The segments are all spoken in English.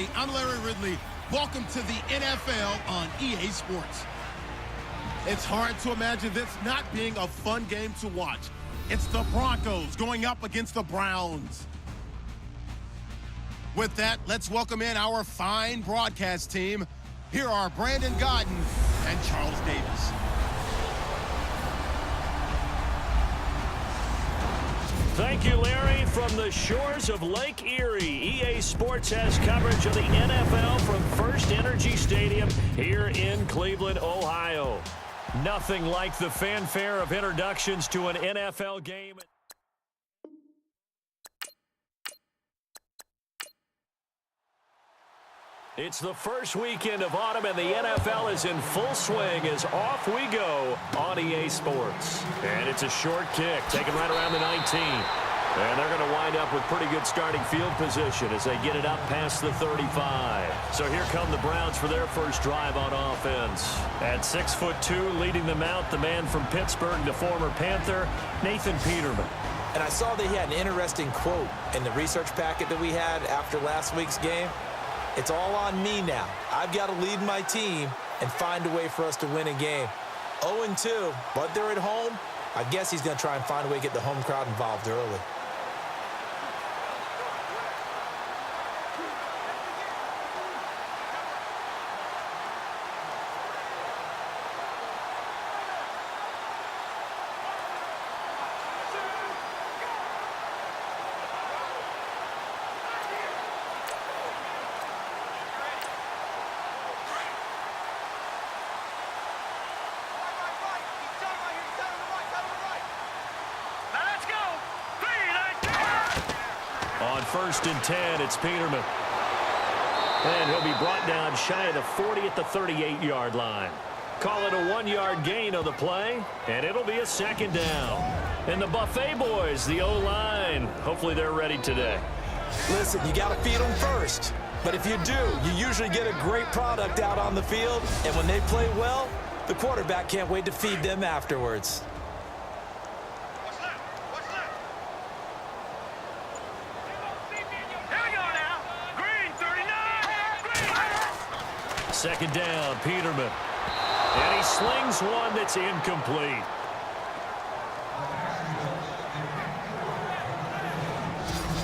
everybody. I'm Larry Ridley. Welcome to the NFL on EA Sports. It's hard to imagine this not being a fun game to watch. It's the Broncos going up against the Browns. With that, let's welcome in our fine broadcast team. Here are Brandon Godden and Charles Davis. Thank you, Larry. From the shores of Lake Erie, EA Sports has coverage of the NFL from First Energy Stadium here in Cleveland, Ohio. Nothing like the fanfare of introductions to an NFL game. It's the first weekend of autumn, and the NFL is in full swing as off we go on EA Sports. And it's a short kick, taken right around the 19. And they're going to wind up with pretty good starting field position as they get it up past the 35. So here come the Browns for their first drive on offense. At 6'2", leading them out, the man from Pittsburgh, the former Panther, Nathan Peterman. And I saw that he had an interesting quote in the research packet that we had after last week's game. It's all on me now. I've got to lead my team and find a way for us to win a game. 0-2, but they're at home. I guess he's going to try and find a way to get the home crowd involved early. On 1st and 10, it's Peterman. And he'll be brought down shy of the 40 at the 38-yard line. Call it a 1-yard gain on the play, and it'll be a second down. And the Buffet boys, the O-line, hopefully they're ready today. Listen, you got to feed them first. But if you do, you usually get a great product out on the field. And when they play well, the quarterback can't wait to feed them afterwards. Second down, Peterman. And he slings one that's incomplete.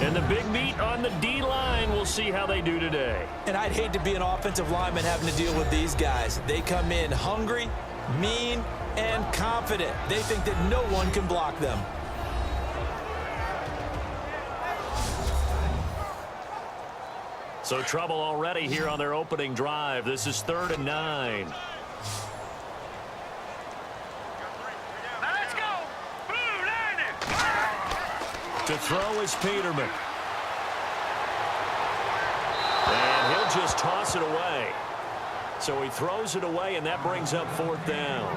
And the big meat on the D-line, we'll see how they do today. And I'd hate to be an offensive lineman having to deal with these guys. They come in hungry, mean, and confident. They think that no one can block them. So trouble already here on their opening drive. This is 3rd and 9. Let's go. To throw is Peterman. And he'll just toss it away. So he throws it away, and that brings up 4th down.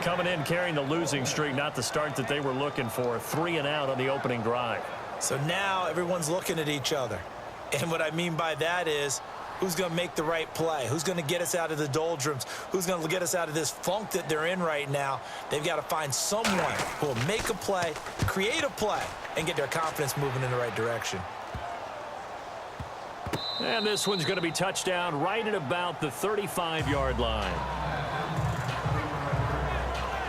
Coming in carrying the losing streak, not the start that they were looking for. 3 and out on the opening drive. So now everyone's looking at each other. And what I mean by that is, who's going to make the right play? Who's going to get us out of the doldrums? Who's going to get us out of this funk that they're in right now? They've got to find someone who will make a play, create a play, and get their confidence moving in the right direction. And this one's going to be touchdown right at about the 35-yard line.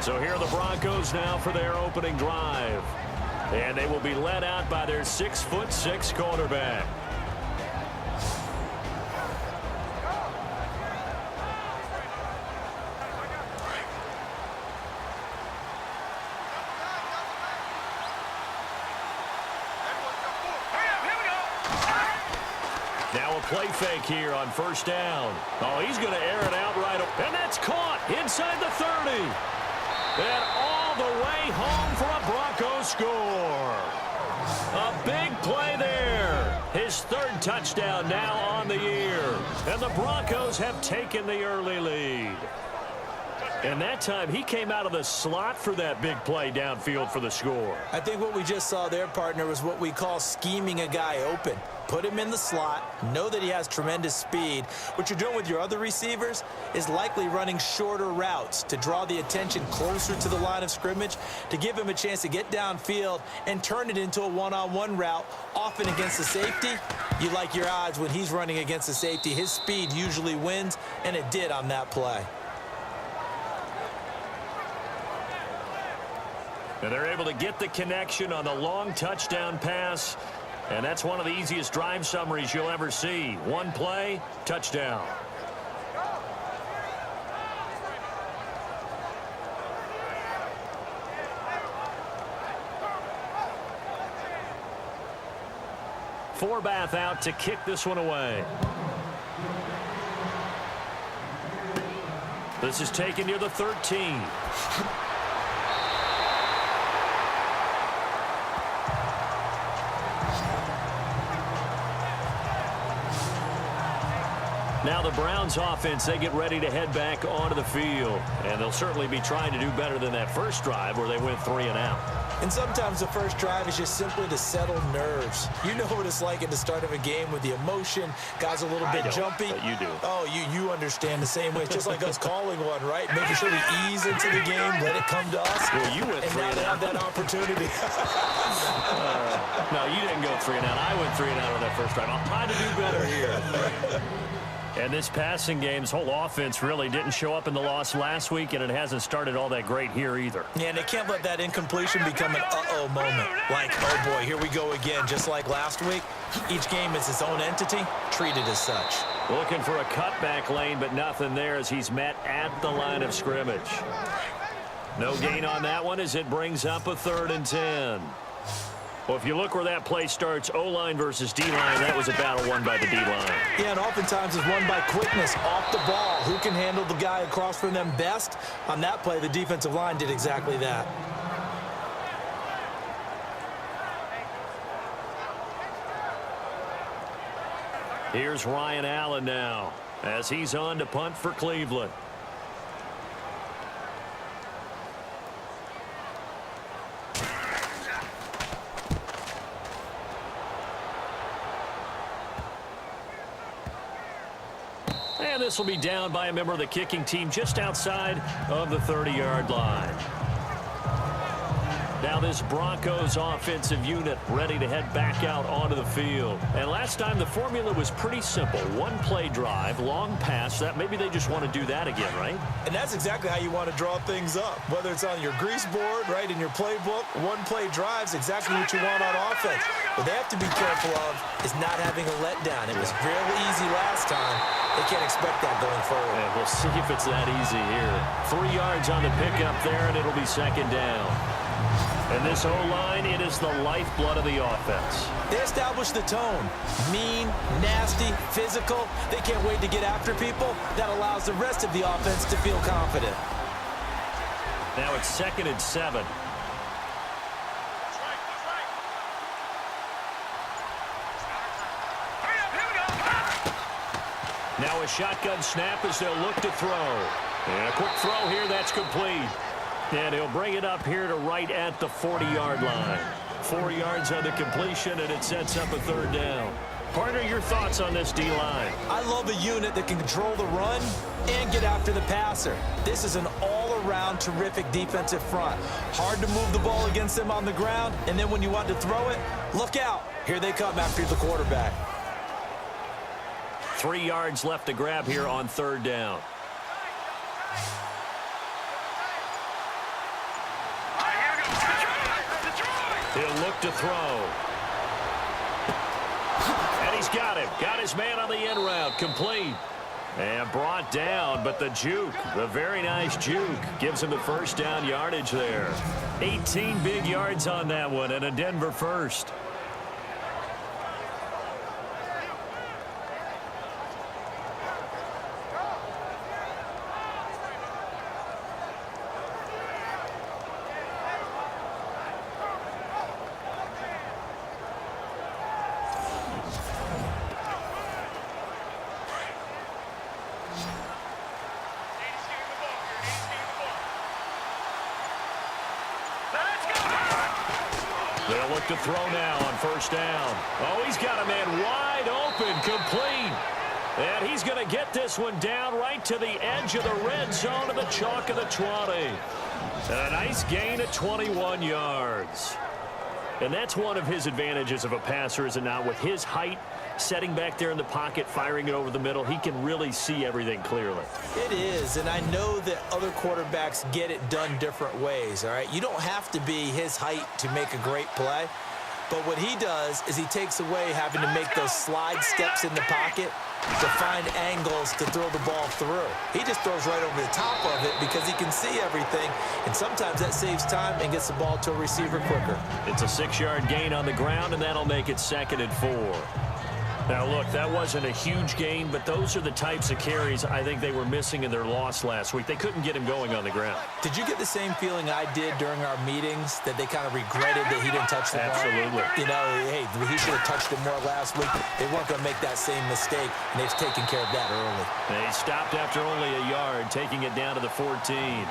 So here are the Broncos now for their opening drive. And they will be led out by their 6'6" quarterback. Now a play fake here on 1st down. Oh, he's going to air it out right. And that's caught inside the 30. And all the way home for a Broncos score. A big play there. His 3rd touchdown now on the year. And the Broncos have taken the early lead. And that time, he came out of the slot for that big play downfield for the score. I think what we just saw there, partner, was what we call scheming a guy open. Put him in the slot, know that he has tremendous speed. What you're doing with your other receivers is likely running shorter routes to draw the attention closer to the line of scrimmage, to give him a chance to get downfield and turn it into a one-on-one route, often against the safety. You like your odds when he's running against the safety. His speed usually wins, and it did on that play. And they're able to get the connection on the long touchdown pass. And that's one of the easiest drive summaries you'll ever see. One play, touchdown. Forbath out to kick this one away. This is taken near the 13. Now the Browns offense, they get ready to head back onto the field. And they'll certainly be trying to do better than that first drive where they went 3 and out. And sometimes the first drive is just simply to settle nerves. You know what it's like at the start of a game with the emotion. Guys a little bit jumpy. But you do. Oh, you understand the same way. It's just like us calling one, right? Making sure we ease into the game, let it come to us. Well, you went 3 and now they have that opportunity. No, you didn't go 3 and out. I went 3 and out on that first drive. I'll try to do better here. And this passing game's whole offense really didn't show up in the loss last week, and it hasn't started all that great here either. Yeah, and they can't let that incompletion become an uh-oh moment. Like, oh boy, here we go again. Just like last week, each game is its own entity, treated as such. Looking for a cutback lane, but nothing there as he's met at the line of scrimmage. No gain on that one as it brings up a 3rd and 10. Well, if you look where that play starts, O-line versus D-line, that was a battle won by the D-line. Yeah, and oftentimes it's won by quickness off the ball. Who can handle the guy across from them best? On that play, the defensive line did exactly that. Here's Ryan Allen now as he's on to punt for Cleveland. And this will be down by a member of the kicking team just outside of the 30-yard line. Now this Broncos offensive unit ready to head back out onto the field. And last time the formula was pretty simple. One play drive, long pass. That maybe they just want to do that again, right? And that's exactly how you want to draw things up. Whether it's on your grease board, right, in your playbook, one play drive's exactly what you want on offense. What they have to be careful of is not having a letdown. It was real easy last time. They can't expect that going forward. And we'll see if it's that easy here. 3 yards on the pickup there, and it'll be 2nd down. And this O-line, it is the lifeblood of the offense. They establish the tone. Mean, nasty, physical. They can't wait to get after people. That allows the rest of the offense to feel confident. Now it's 2nd and 7. Now a shotgun snap as they'll look to throw. And a quick throw here, that's complete. And he'll bring it up here to right at the 40-yard line. 4 yards on the completion, and it sets up a 3rd down. Partner, your thoughts on this D-line? I love a unit that can control the run and get after the passer. This is an all-around terrific defensive front. Hard to move the ball against them on the ground, and then when you want to throw it, look out. Here they come after the quarterback. 3 yards left to grab here on 3rd down. He'll look to throw. And he's got him. Got his man on the end route. Complete. And brought down, but the juke, the very nice juke, gives him the 1st down yardage there. 18 big yards on that one, and a Denver 1st. look to throw now on first down. Oh, he's got a man wide open, complete. And he's going to get this one down right to the edge of the red zone of the chalk of the 20. And a nice gain at 21 yards. And that's one of his advantages of a passer, is it not? With his height, setting back there in the pocket, firing it over the middle, he can really see everything clearly. It is, and I know that other quarterbacks get it done different ways, all right? You don't have to be his height to make a great play, but what he does is he takes away having to make those slide steps in the pocket to find angles to throw the ball through. He just throws right over the top of it because he can see everything, and sometimes that saves time and gets the ball to a receiver quicker. It's a 6-yard gain on the ground, and that'll make it 2nd and 4. Now, look, that wasn't a huge gain, but those are the types of carries I think they were missing in their loss last week. They couldn't get him going on the ground. Did you get the same feeling I did during our meetings, that they kind of regretted that he didn't touch the ball? Absolutely. You know, hey, he should have touched it more last week. They weren't going to make that same mistake, and they've taken care of that early. They stopped after only a yard, taking it down to the 14.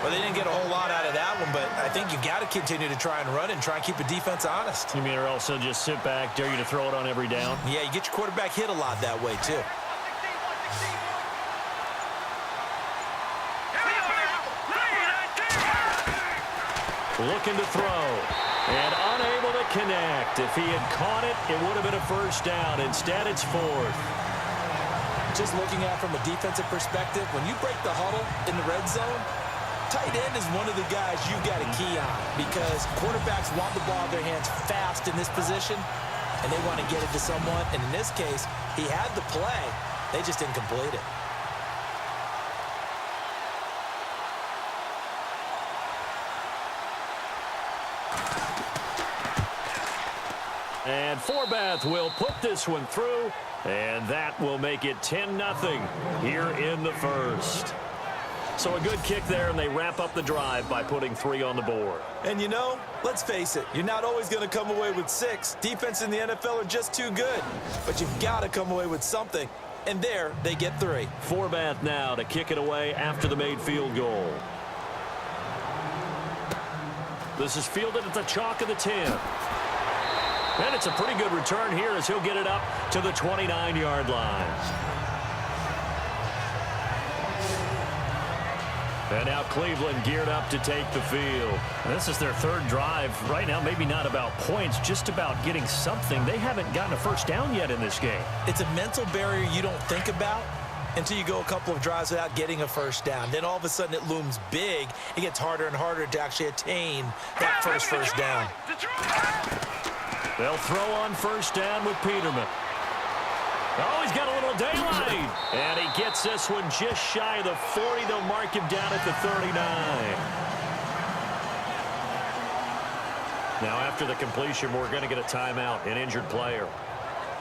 Well, they didn't get a whole lot out of that one, but I think you got to continue to try and run and try and keep a defense honest. You mean, or else they'll just sit back, dare you to throw it on every down? Yeah, you get your quarterback hit a lot that way, too. Looking to throw, and unable to connect. If he had caught it, it would have been a first down. Instead, it's 4th. Just looking at it from a defensive perspective, when you break the huddle in the red zone, tight end is one of the guys you've got to key on, because quarterbacks want the ball in their hands fast in this position, and they want to get it to someone. And in this case, he had the play. They just didn't complete it. And Forbath will put this one through, and that will make it 10-0 here in the first. So a good kick there, and they wrap up the drive by putting 3 on the board. And you know, let's face it, you're not always going to come away with 6. Defense in the NFL are just too good. But you've got to come away with something. And there, they get 3. Forbath now to kick it away after the made field goal. This is fielded at the chalk of the 10. And it's a pretty good return here as he'll get it up to the 29-yard line. And now Cleveland geared up to take the field. And this is their 3rd drive. Right now, maybe not about points, just about getting something. They haven't gotten a first down yet in this game. It's a mental barrier you don't think about until you go a couple of drives without getting a first down. Then all of a sudden it looms big. It gets harder and harder to actually attain that first down. They'll throw on first down with Peterman. Oh, he's got a little daylight. And he gets this one just shy of the 40. They'll mark him down at the 39. Now, after the completion, we're going to get a timeout, an injured player.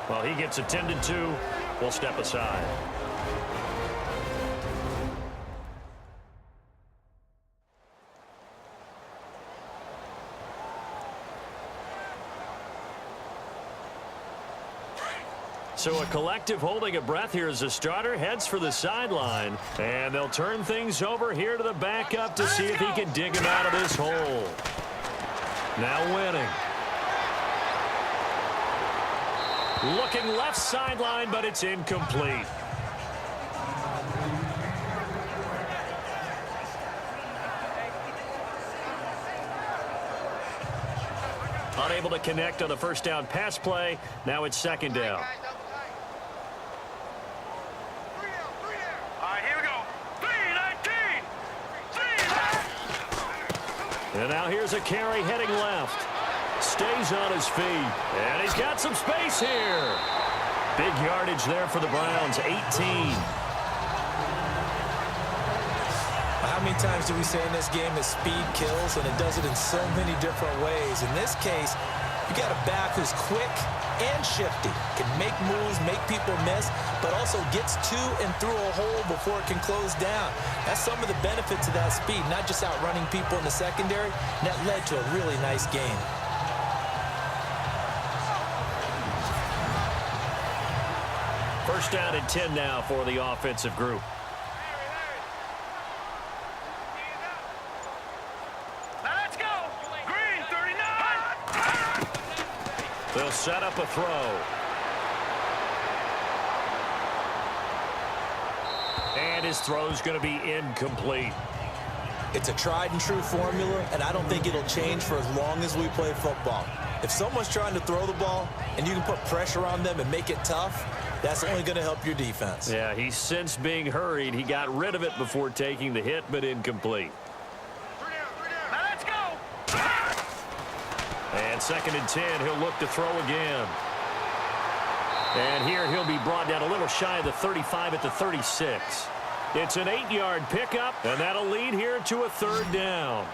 While he gets attended to, we'll step aside. So a collective holding a breath here as the starter heads for the sideline. And they'll turn things over here to the backup to see if he can dig him out of this hole. Now winning. Looking left sideline, but it's incomplete. Unable to connect on the first down pass play. Now it's 2nd down. And now here's a carry heading left. Stays on his feet. And he's got some space here. Big yardage there for the Browns, 18. How many times do we say in this game that speed kills, and it does it in so many different ways? In this case, you got a back who's quick and shifty, can make moves, make people miss, but also gets to and through a hole before it can close down. That's some of the benefits of that speed, not just outrunning people in the secondary. And that led to a really nice game. First down and 10 now for the offensive group. They'll set up a throw. And his throw's going to be incomplete. It's a tried and true formula, and I don't think it'll change for as long as we play football. If someone's trying to throw the ball and you can put pressure on them and make it tough, that's only going to help your defense. Yeah, he's since being hurried. He got rid of it before taking the hit, but incomplete. Now let's go. And 2nd and 10, he'll look to throw again. And here he'll be brought down a little shy of the 35 at the 36. It's an 8-yard pickup, and that'll lead here to a 3rd down.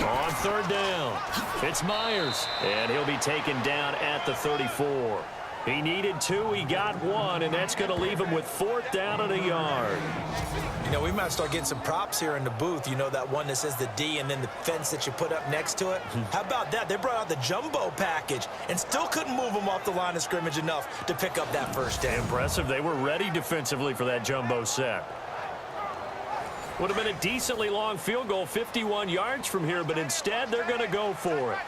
On 3rd down, it's Myers, and he'll be taken down at the 34. He needed 2, he got 1, and that's going to leave him with 4th down and a yard. You know, we might start getting some props here in the booth. You know, that one that says the D and then the fence that you put up next to it? How about that? They brought out the jumbo package and still couldn't move them off the line of scrimmage enough to pick up that 1st down. Impressive. They were ready defensively for that jumbo set. Would have been a decently long field goal, 51 yards from here, but instead they're going to go for it.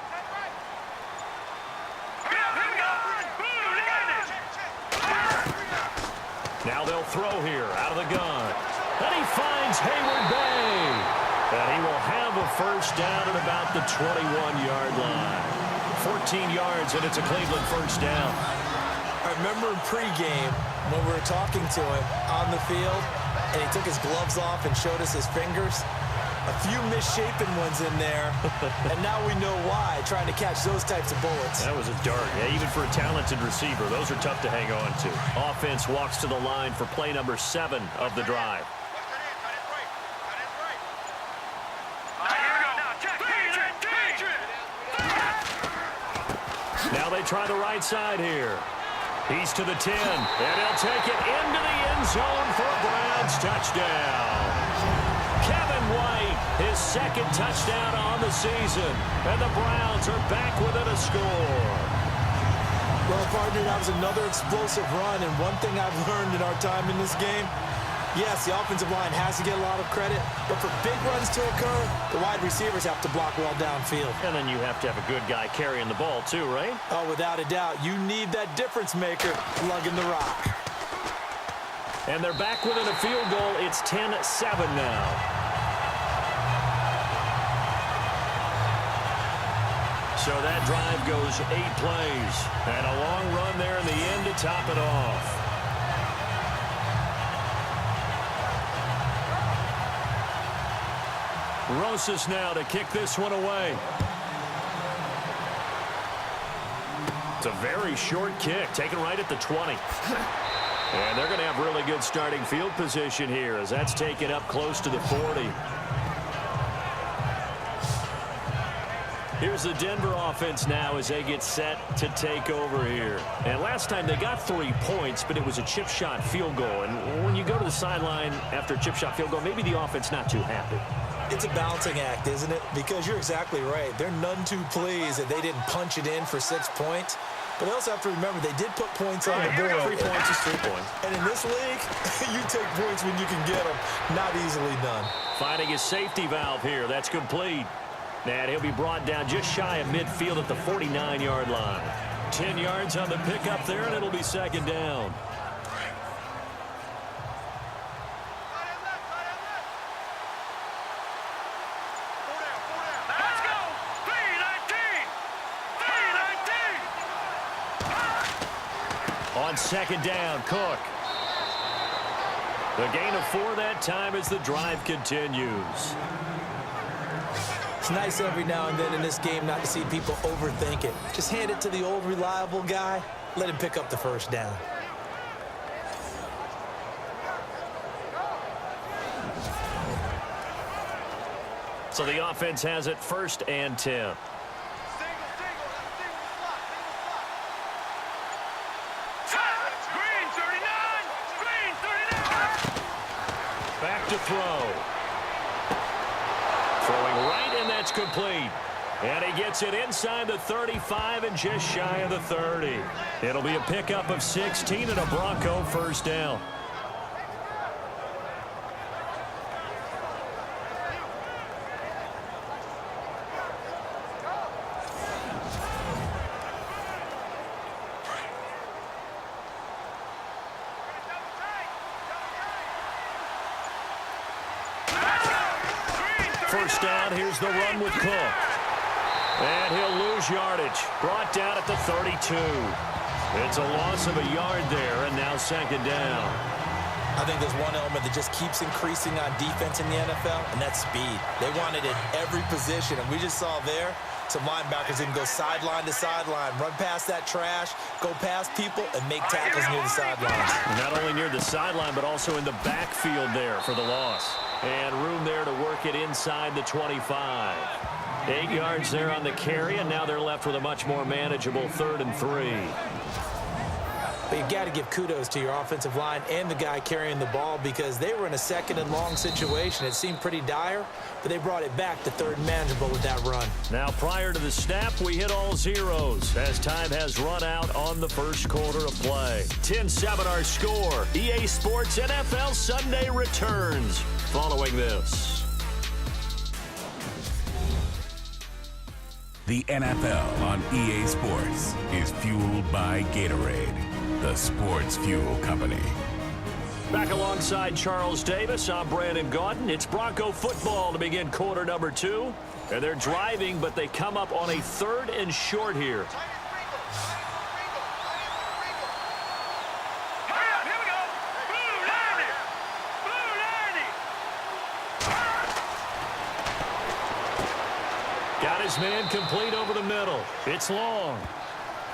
Now they'll throw here out of the gun. And he finds Hayward Bay. And he will have a 1st down at about the 21-yard line. 14 yards, and it's a Cleveland 1st down. I remember in pregame when we were talking to him on the field, and he took his gloves off and showed us his fingers. A few misshapen ones in there, and now we know why, trying to catch those types of bullets. That was a dart. Yeah, even for a talented receiver, those are tough to hang on to. Offense walks to the line for play number 7 of the drive. Now they try the right side here. He's to the 10, and he'll take it into the end zone for a Browns touchdown. Kevin White, his 2nd touchdown on the season, and the Browns are back within a score. Well, partner, that was another explosive run, and one thing I've learned in our time in this game, yes, the offensive line has to get a lot of credit, but for big runs to occur, the wide receivers have to block well downfield. And then you have to have a good guy carrying the ball too, right? Oh, without a doubt. You need that difference maker lugging the rock. And they're back within a field goal. It's 10-7 now. So that drive goes 8 plays. And a long run there in the end to top it off. Rosas now to kick this one away. It's a very short kick, taken right at the 20. And they're going to have really good starting field position here as that's taken up close to the 40. Here's the Denver offense now as they get set to take over here. And last time they got 3 points, but it was a chip shot field goal. And when you go to the sideline after a chip shot field goal, maybe the offense not too happy. It's a balancing act, isn't it? Because you're exactly right. They're none too pleased that they didn't punch it in for 6 points. But they also have to remember they did put points on the board. 3 points is 3 points. And in this league, you take points when you can get them. Not easily done. Finding his safety valve here. That's complete. And he'll be brought down just shy of midfield at the 49-yard line. 10 yards on the pickup there, and it'll be 2nd down. On 2nd down, Cook. The gain of 4 that time as the drive continues. It's nice every now and then in this game not to see people overthink it. Just hand it to the old reliable guy. Let him pick up the 1st down. So the offense has it 1st and 10. Back to throw. Throwing right, and that's complete. And he gets it inside the 35 and just shy of the 30. It'll be a pickup of 16 and a Bronco 1st down. first down. Here's the run with Cook. And he'll lose yardage. Brought down at the 32. It's a loss of a yard there, and now second down. I think there's one element that just keeps increasing on defense in the NFL, and that's speed. They want it at every position, and we just saw there some linebackers who can go sideline to sideline, run past that trash, go past people, and make tackles near the sideline. Not only near the sideline, but also in the backfield there for the loss. And room there to work it inside the 25. 8 yards there on the carry, and now they're left with a much more manageable 3rd and 3. But you've got to give kudos to your offensive line and the guy carrying the ball because they were in a 2nd and long situation. It seemed pretty dire, but they brought it back to 3rd and manageable with that run. Now, prior to the snap, we hit all zeros as time has run out on the first quarter of play. 10-7 our score. EA Sports NFL Sunday returns following this. The NFL on EA Sports is fueled by Gatorade, the sports fuel company. Back alongside Charles Davis, I'm Brandon Gaudin. It's Bronco football to begin quarter number 2. And they're driving, but they come up on a 3rd and short here. Got his man complete over the middle. It's long.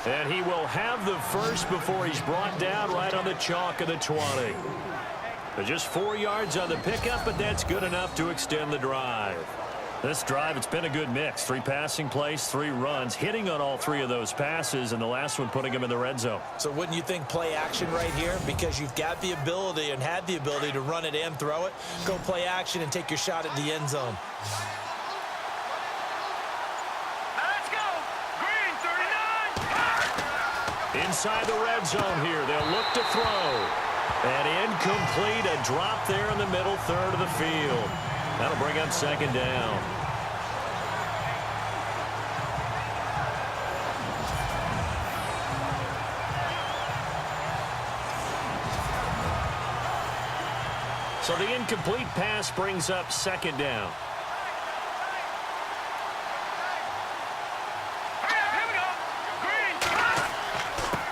And he will have the first before he's brought down right on the chalk of the 20. Just 4 yards on the pickup, but that's good enough to extend the drive. This drive, it's been a good mix. 3 passing plays, 3 runs, hitting on all 3 of those passes, and the last one putting him in the red zone. So wouldn't you think play action right here? Because you've got the ability and had the ability to run it and throw it. Go play action and take your shot at the end zone. Inside the red zone here, they'll look to throw. And incomplete, a drop there in the middle 3rd of the field. That'll bring up second down. So the incomplete pass brings up second down.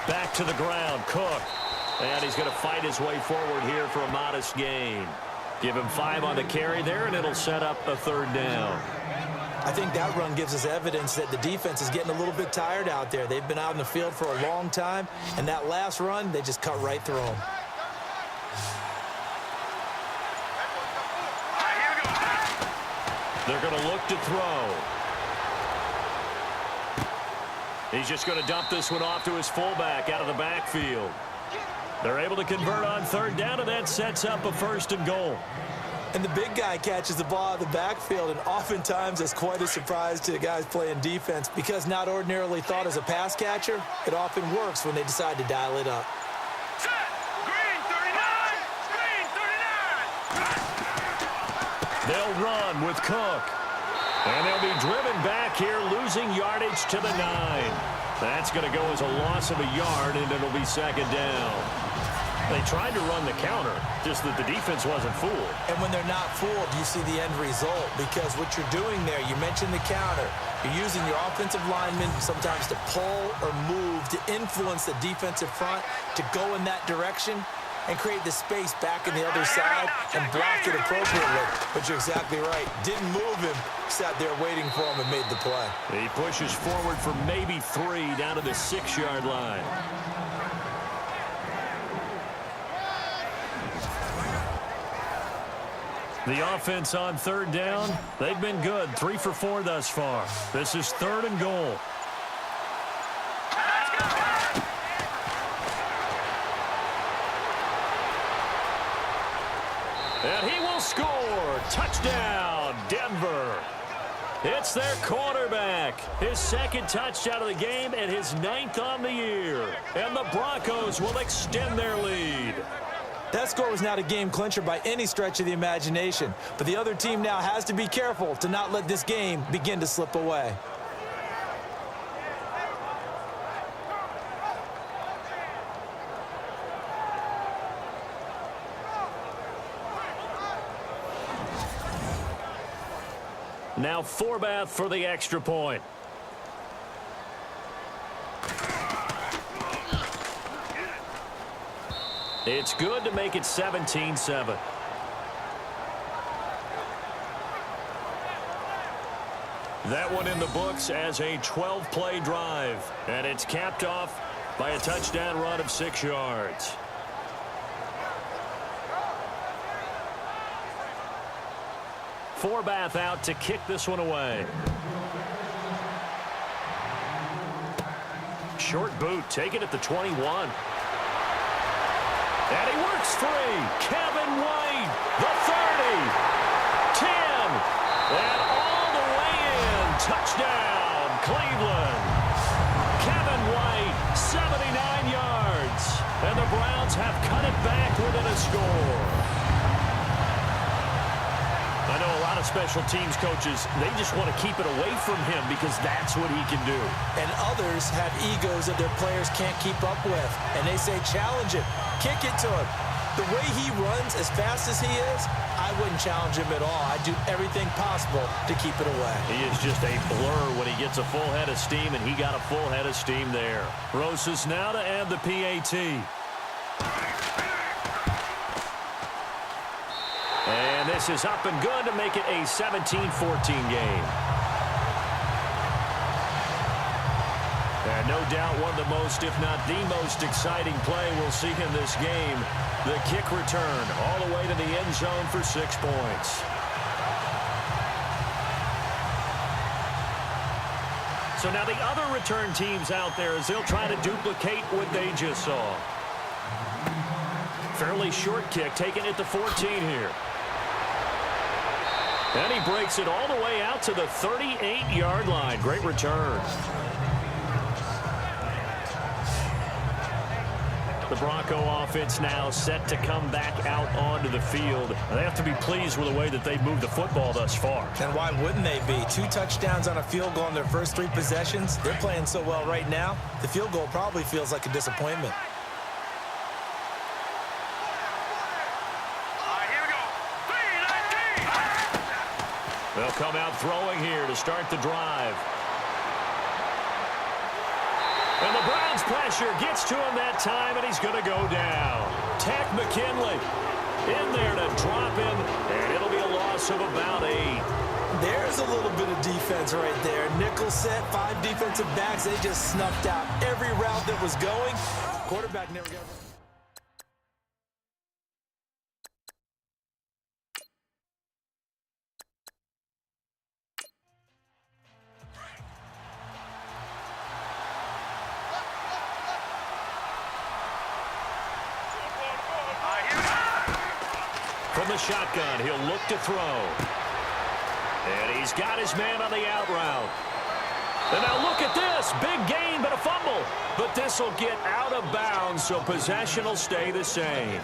Back to the ground, Cook. And he's going to fight his way forward here for a modest gain. Give him 5 on the carry there, and it'll set up a 3rd down. I think that run gives us evidence that the defense is getting a little bit tired out there. They've been out in the field for a long time, and that last run, they just cut right through them. They're going to look to throw. He's just going to dump this one off to his fullback out of the backfield. They're able to convert on 3rd down, and that sets up a 1st and goal. And the big guy catches the ball out of the backfield, and oftentimes that's quite a surprise to the guys playing defense because not ordinarily thought as a pass catcher, it often works when they decide to dial it up. Set. Green 39. Green 39. They'll run with Cook. And they'll be driven back here, losing yardage to the 9. That's going to go as a loss of a yard, and it'll be second down. They tried to run the counter, just that the defense wasn't fooled. And when they're not fooled, you see the end result because what you're doing there, you mentioned the counter. You're using your offensive linemen sometimes to pull or move to influence the defensive front to go in that direction and create the space back in the other side and block it appropriately. But you're exactly right. Didn't move him. Sat there waiting for him and made the play. He pushes forward for maybe 3 down to the 6-yard line. The offense on 3rd down, they've been good. 3 for 4 thus far. This is 3rd and goal. And he will score. Touchdown, Denver. It's their quarterback. His 2nd touchdown of the game and his 9th on the year. And the Broncos will extend their lead. That score was not a game clincher by any stretch of the imagination. But the other team now has to be careful to not let this game begin to slip away. Now Forbath for the extra point. It's good to make it 17-7. That one in the books as a 12-play drive. And it's capped off by a touchdown run of 6 yards. Forbath out to kick this one away. Short boot taken at the 21. And he works free. Kevin White, the 30, 10, and all the way in. Touchdown, Cleveland. Kevin White, 79 yards. And the Browns have cut it back within a score. I know a lot of special teams coaches, they just want to keep it away from him because that's what he can do. And others have egos that their players can't keep up with. And they say, challenge him, kick it to him. The way he runs as fast as he is, I wouldn't challenge him at all. I'd do everything possible to keep it away. He is just a blur when he gets a full head of steam, and he got a full head of steam there. Rosas now to add the PAT. And this is up and good to make it a 17-14 game. And no doubt one of the most, if not the most exciting play we'll see in this game. The kick return all the way to the end zone for 6 points. So now the other return teams out there as they'll try to duplicate what they just saw. Fairly short kick taken at the 14 here. And he breaks it all the way out to the 38-yard line. Great return. The Bronco offense now set to come back out onto the field. They have to be pleased with the way that they've moved the football thus far. And why wouldn't they be? 2 touchdowns on a field goal in their first 3 possessions. They're playing so well right now, the field goal probably feels like a disappointment. They'll come out throwing here to start the drive. And the Browns pressure gets to him that time, and he's going to go down. Tech McKinley in there to drop him, and it'll be a loss of about 8. There's a little bit of defense right there. Nickel set, 5 defensive backs. They just snuffed out every route that was going. Quarterback never got it. From the shotgun, he'll look to throw. And he's got his man on the out route. And now look at this. Big gain, but a fumble. But this will get out of bounds, so possession will stay the same.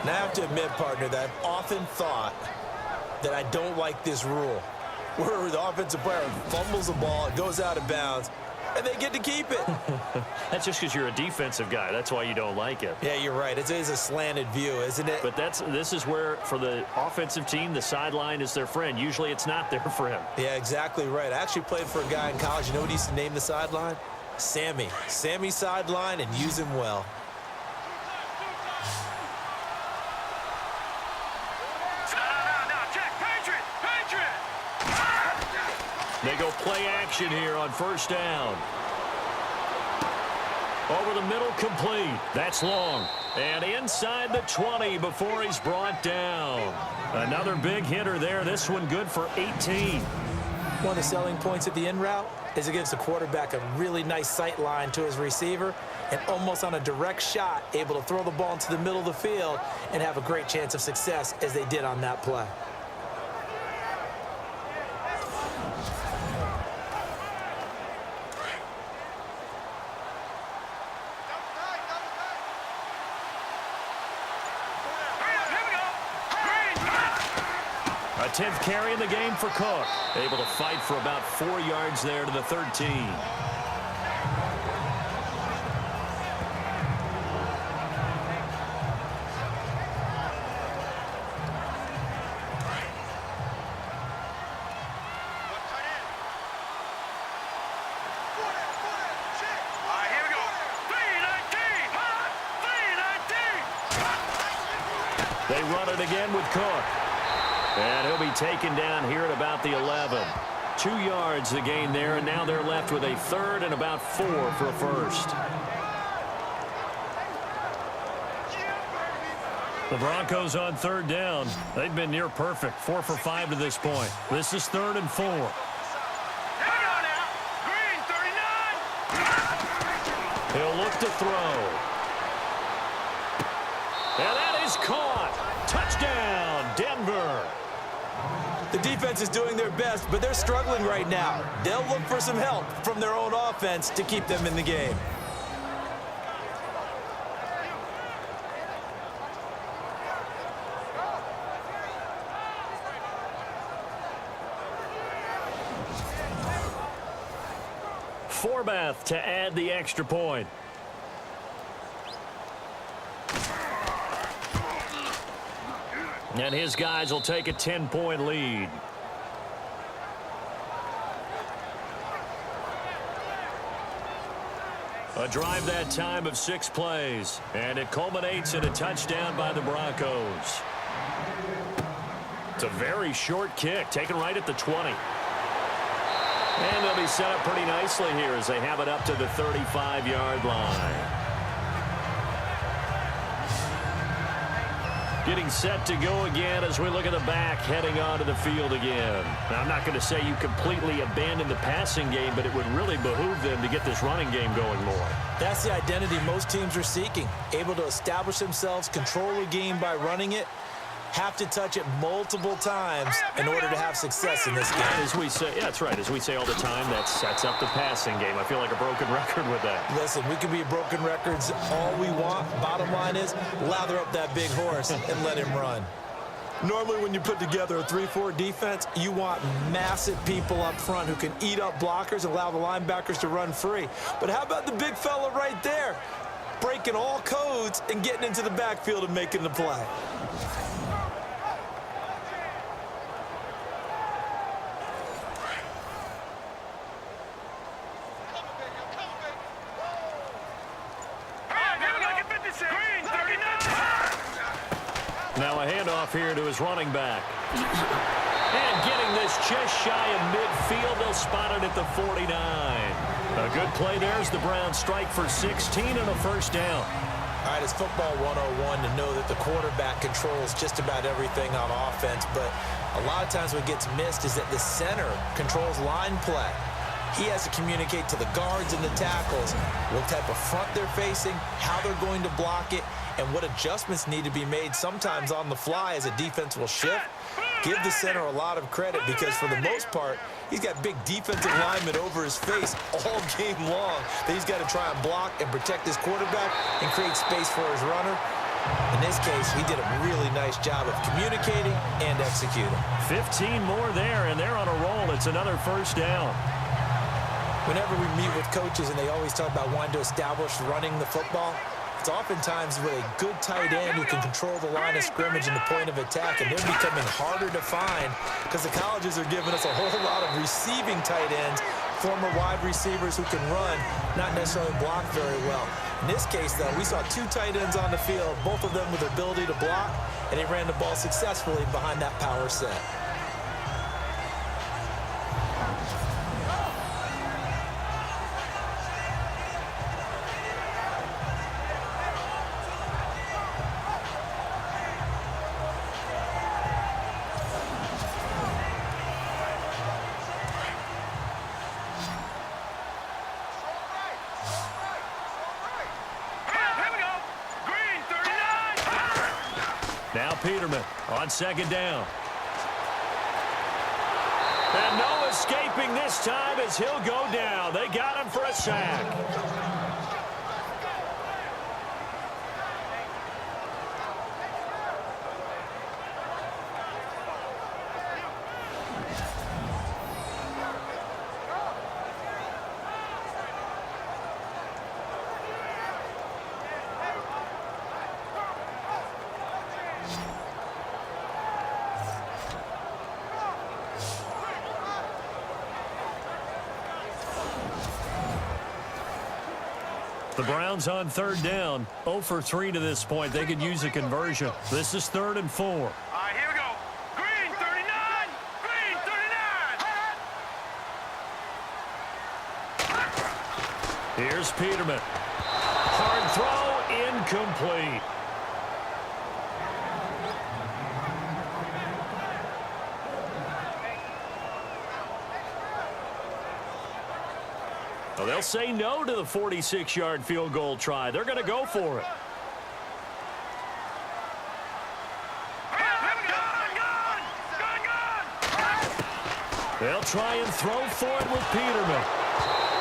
Now I have to admit, partner, that I've often thought that I don't like this rule, where the offensive player fumbles the ball, it goes out of bounds, and they get to keep it. That's just because you're a defensive guy. That's why you don't like it. Yeah, you're right. It is a slanted view, isn't it? But this is where, for the offensive team, the sideline is their friend. Usually it's not their friend. Yeah, exactly right. I actually played for a guy in college. You know what he used to name the sideline? Sammy. Sammy sideline, and use him well. They go play action here on first down. Over the middle, complete. That's long. And inside the 20 before he's brought down. Another big hitter there. This one good for 18. One of the selling points of the in route is it gives the quarterback a really nice sight line to his receiver and almost on a direct shot able to throw the ball into the middle of the field and have a great chance of success as they did on that play. A 10th carry in the game for Cook. Able to fight for about 4 yards there to the 13. They run it again with Cook. And he'll be taken down here at about the 11. 2 yards the gain there, and now they're left with a third and about 4 for a first. The Broncos on third down. They've been near perfect, 4 for 5 to this point. This is 3rd and 4. He'll look to throw. And that is caught. Touchdown, Denver. The defense is doing their best, but they're struggling right now. They'll look for some help from their own offense to keep them in the game. Forbath to add the extra point. And his guys will take a 10-point lead. A drive that time of 6 plays. And it culminates in a touchdown by the Broncos. It's a very short kick, taken right at the 20. And they'll be set up pretty nicely here as they have it up to the 35-yard line. Getting set to go again as we look at the back heading onto the field again. Now, I'm not going to say you completely abandon the passing game, but it would really behoove them to get this running game going more. That's the identity most teams are seeking. Able to establish themselves, control a game by running it, have to touch it multiple times in order to have success in this game. As we say, yeah, that's right. As we say all the time, that sets up the passing game. I feel like a broken record with that. Listen, we can be broken records all we want. Bottom line is, lather up that big horse and let him run. Normally when you put together a 3-4 defense, you want massive people up front who can eat up blockers and allow the linebackers to run free. But how about the big fella right there? Breaking all codes and getting into the backfield and making the play. Now a handoff here to his running back. And getting this just shy of midfield, they'll spot it at the 49. A good play there as the Browns strike for 16 and a first down. All right, it's football 101 to know that the quarterback controls just about everything on offense, but a lot of times what gets missed is that the center controls line play. He has to communicate to the guards and the tackles what type of front they're facing, how they're going to block it, and what adjustments need to be made sometimes on the fly as a defense will shift. Give the center a lot of credit because for the most part, he's got big defensive linemen over his face all game long that he's got to try and block and protect his quarterback and create space for his runner. In this case, he did a really nice job of communicating and executing. 15 more there, and they're on a roll. It's another first down. Whenever we meet with coaches and they always talk about wanting to establish running the football, it's oftentimes with a good tight end who can control the line of scrimmage and the point of attack, and they're becoming harder to find because the colleges are giving us a whole lot of receiving tight ends, former wide receivers who can run, not necessarily block very well. In this case, though, we saw 2 tight ends on the field, both of them with the ability to block, and they ran the ball successfully behind that power set. Now Peterman on second down. And no escaping this time as he'll go down. They got him for a sack. The Browns on third down, 0 for 3 to this point. They could use a conversion. This is 3rd and 4. All right, here we go. Green 39. Green 39. Here's Peterman. Hard throw, incomplete. Well, they'll say no to the 46-yard field goal try. They're going to go for it. They'll try and throw for it with Peterman.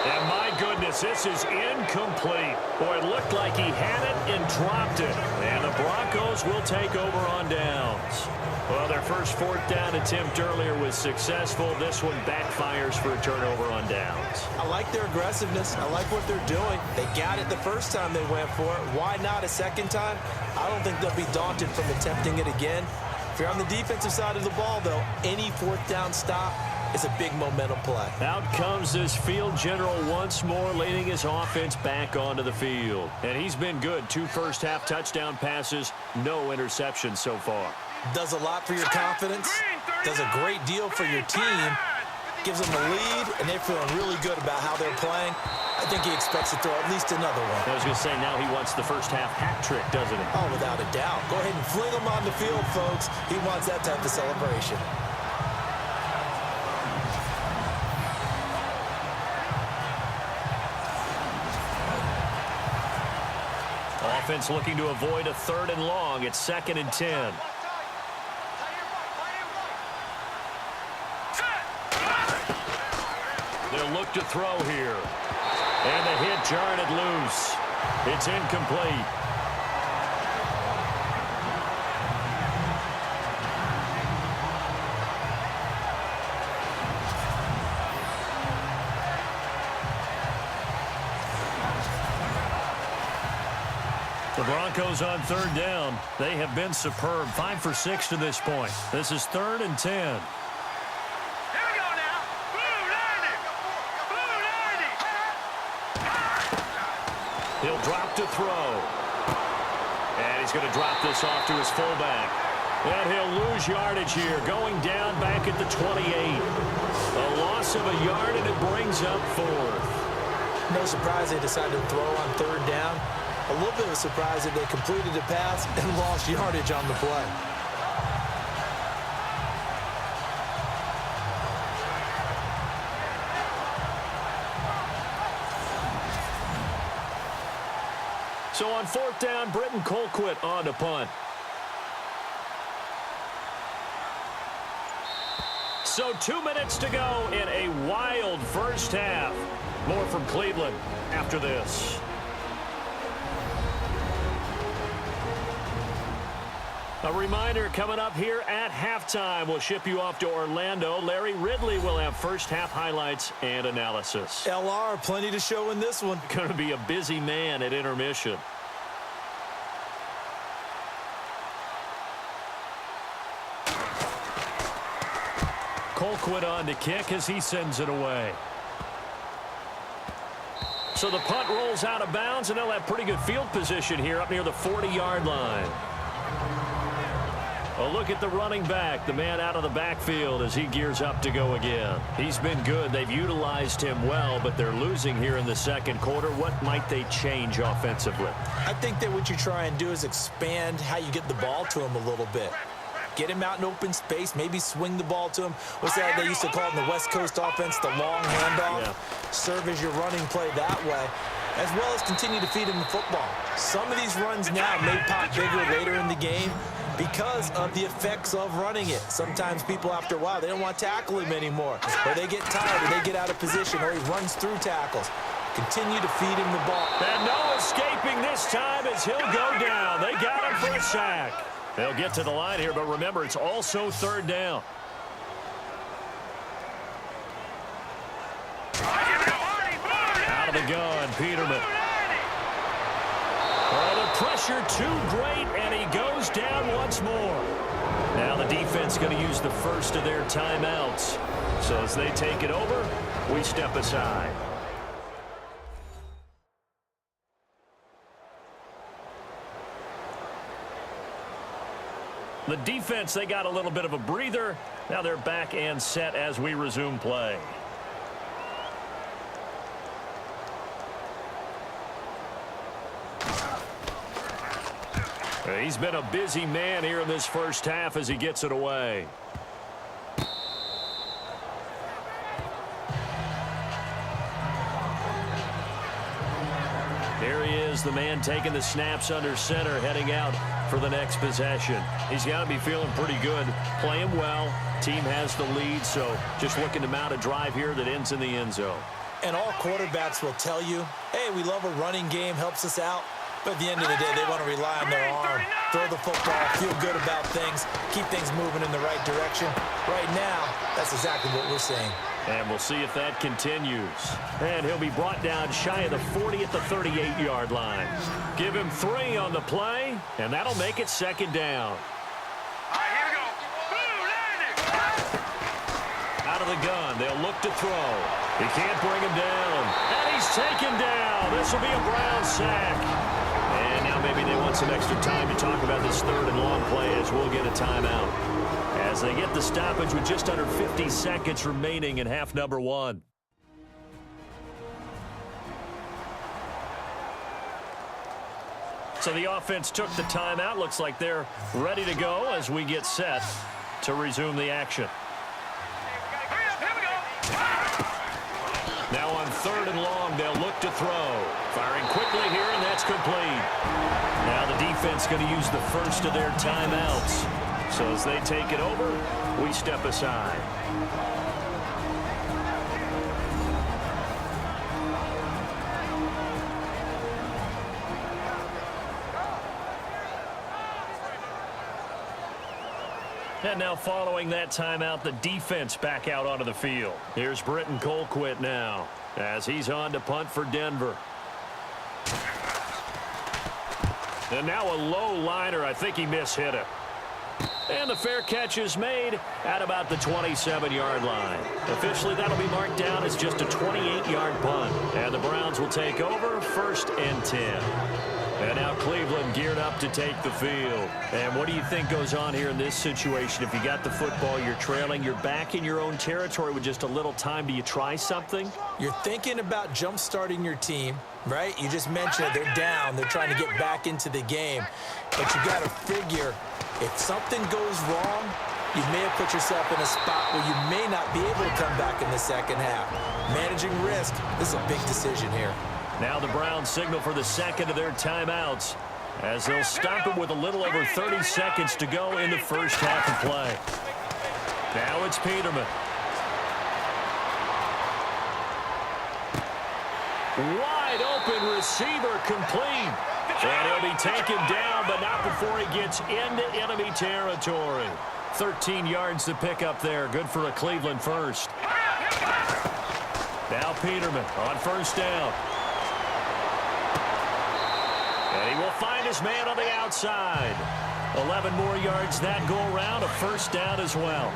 And my goodness, this is incomplete. Boy, it looked like he had it and dropped it. And the Broncos will take over on downs. Well, their first 4th down attempt earlier was successful. This one backfires for a turnover on downs. I like their aggressiveness. I like what they're doing. They got it the first time they went for it. Why not a second time? I don't think they'll be daunted from attempting it again. If you're on the defensive side of the ball, though, any 4th down stop is a big momentum play. Out comes this field general once more, leading his offense back onto the field. And he's been good. 2 first-half touchdown passes, no interceptions so far. Does a lot for your confidence, does a great deal for your team, gives them a lead, and they're feeling really good about how they're playing. I think he expects to throw at least another one. I was going to say, now he wants the first-half hat trick, doesn't he? Oh, without a doubt. Go ahead and fling him on the field, folks. He wants that type of celebration. Offense looking to avoid a 3rd and long. It's 2nd and 10. They'll look to throw here. And the hit jarred it loose. It's incomplete. The Broncos on 3rd down. They have been superb. 5 for 6 to this point. This is 3rd and 10. Here we go now. Blue 90. Blue 90. He'll drop to throw. And he's going to drop this off to his fullback. And he'll lose yardage here, going down back at the 28. A loss of a yard, and it brings up 4th. No surprise they decided to throw on 3rd down. A little bit of a surprise that they completed a pass and lost yardage on the play. So on 4th down, Britton Colquitt on to punt. So 2 minutes to go in a wild first half. More from Cleveland after this. A reminder, coming up here at halftime, we'll ship you off to Orlando. Larry Ridley will have first-half highlights and analysis. LR, plenty to show in this one. Going to be a busy man at intermission. Colquitt on to kick as he sends it away. So the punt rolls out of bounds, and they'll have pretty good field position here up near the 40-yard line. A look at the running back, the man out of the backfield as he gears up to go again. He's been good. They've utilized him well, but they're losing here in the 2nd quarter. What might they change offensively? I think that what you try and do is expand how you get the ball to him a little bit. Get him out in open space, maybe swing the ball to him. What's that they used to call it in the West Coast offense, the long handoff? Yeah. Serve as your running play that way, as well as continue to feed him the football. Some of these runs now may pop bigger later in the game because of the effects of running it. Sometimes people, after a while, they don't want to tackle him anymore, or they get tired, or they get out of position, or he runs through tackles. Continue to feed him the ball. And no escaping this time as he'll go down. They got him for a sack. They'll get to the line here, but remember, it's also 3rd down. Out of the gun, Peterman. Oh, the pressure too great, and he goes down once more. Now the defense going to use the first of their timeouts. So as they take it over, we step aside. The defense, they got a little bit of a breather. Now they're back and set as we resume play. He's been a busy man here in this first half as he gets it away. Here he is, the man taking the snaps under center, heading out for the next possession. He's got to be feeling pretty good, playing well. Team has the lead, so just looking to mount a drive here that ends in the end zone. And all quarterbacks will tell you, hey, we love a running game, helps us out. But at the end of the day, they want to rely on their arm, throw the football, feel good about things, keep things moving in the right direction. Right now, that's exactly what we're seeing. And we'll see if that continues. And he'll be brought down shy of the 40 at the 38-yard line. Give him 3 on the play, and that'll make it second down. All right, here we go. Boom, landing. Out of the gun, they'll look to throw. He can't bring him down. And he's taken down. This will be a Brown sack. And now maybe they want some extra time to talk about this third and long play as we'll get a timeout. As they get the stoppage with just under 50 seconds remaining in half number 1. So the offense took the timeout. Looks like they're ready to go as we get set to resume the action. Now on third and long, they'll look to throw. Firing quickly here, and that's complete. Now the defense going to use the first of their timeouts. So as they take it over, we step aside. And now following that timeout, the defense back out onto the field. Here's Britton Colquitt now as he's on to punt for Denver. And now a low liner. I think he mishit it. And the fair catch is made at about the 27-yard line. Officially, that'll be marked down as just a 28-yard punt. And the Browns will take over 1st and 10. And now Cleveland geared up to take the field. And what do you think goes on here in this situation? If you got the football, you're trailing, you're back in your own territory with just a little time. Do you try something? You're thinking about jump-starting your team, right? You just mentioned it. They're down. They're trying to get back into the game. But you got to figure, if something goes wrong, you may have put yourself in a spot where you may not be able to come back in the second half. Managing risk, this is a big decision here. Now the Browns signal for the second of their timeouts as they'll stop it with a little over 30 seconds to go in the first half of play. Now it's Peterman. Wide open receiver complete. And he'll be taken down, but not before he gets into enemy territory. 13 yards to pick up there. Good for a Cleveland first. Now Peterman on first down. And he will find his man on the outside. 11 more yards that go around, a first down as well.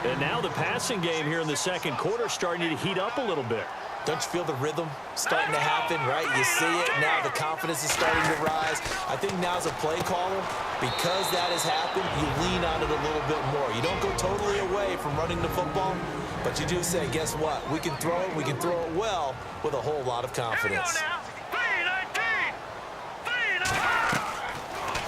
And now the passing game here in the second quarter starting to heat up a little bit. Don't you feel the rhythm starting to happen, right? You see it. Now the confidence is starting to rise. I think now as a play caller, because that has happened, you lean on it a little bit more. You don't go totally away from running the football, but you do say, guess what? We can throw it. We can throw it well with a whole lot of confidence.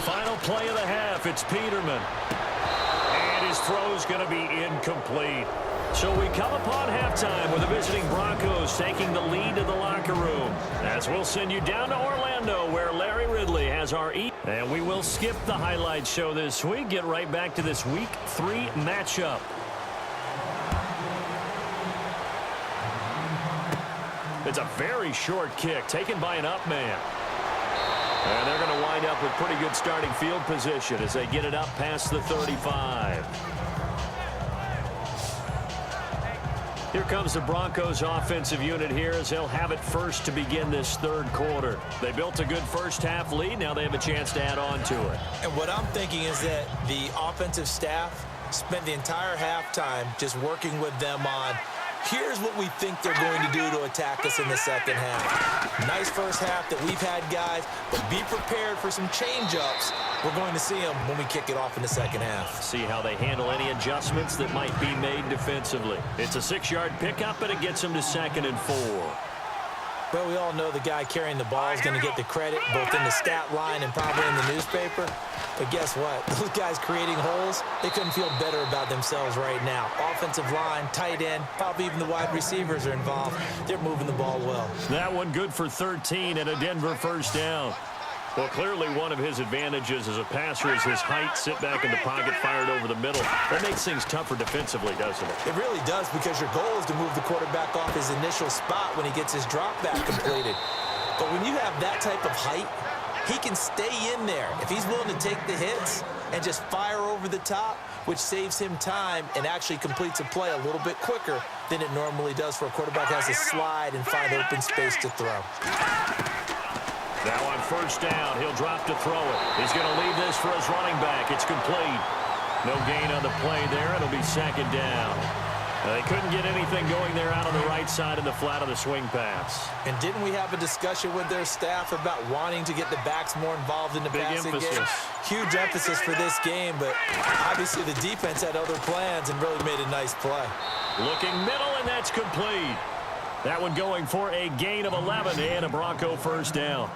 Final play of the half, it's Peterman. And his throw's going to be incomplete. So we come upon halftime with the visiting Broncos taking the lead to the locker room. As we'll send you down to Orlando where Larry Ridley has our And we will skip the highlight show this week. Get right back to this Week 3 matchup. It's a very short kick taken by an up man. And they're going to wind up with pretty good starting field position as they get it up past the 35. Here comes the Broncos offensive unit here as they'll have it first to begin this third quarter. They built a good first half lead. Now they have a chance to add on to it. And what I'm thinking is that the offensive staff spent the entire halftime just working with them on Here's what we think they're going to do to attack us in the second half. Nice first half that we've had, guys, but be prepared for some change-ups. We're going to see them when we kick it off in the second half. See how they handle any adjustments that might be made defensively. It's a 6-yard pickup, and it gets them to 2nd and 4. Well, we all know the guy carrying the ball is going to get the credit both in the stat line and probably in the newspaper. But guess what? Those guys creating holes, they couldn't feel better about themselves right now. Offensive line, tight end, probably even the wide receivers are involved. They're moving the ball well. That one good for 13 and a Denver first down. Well, clearly one of his advantages as a passer is his height, sit back in the pocket, fired over the middle. That makes things tougher defensively, doesn't it? It really does, because your goal is to move the quarterback off his initial spot when he gets his drop back completed. But when you have that type of height, he can stay in there if he's willing to take the hits and just fire over the top, which saves him time and actually completes a play a little bit quicker than it normally does for a quarterback who has to slide and find open space to throw. Now on first down, he'll drop to throw it. He's going to leave this for his running back. It's complete. No gain on the play there. It'll be 2nd down. They couldn't get anything going there out on the right side of the flat of the swing pass. And didn't we have a discussion with their staff about wanting to get the backs more involved in the passing game? Huge emphasis for this game, but obviously the defense had other plans and really made a nice play. Looking middle, and that's complete. That one going for a gain of 11 and a Bronco first down.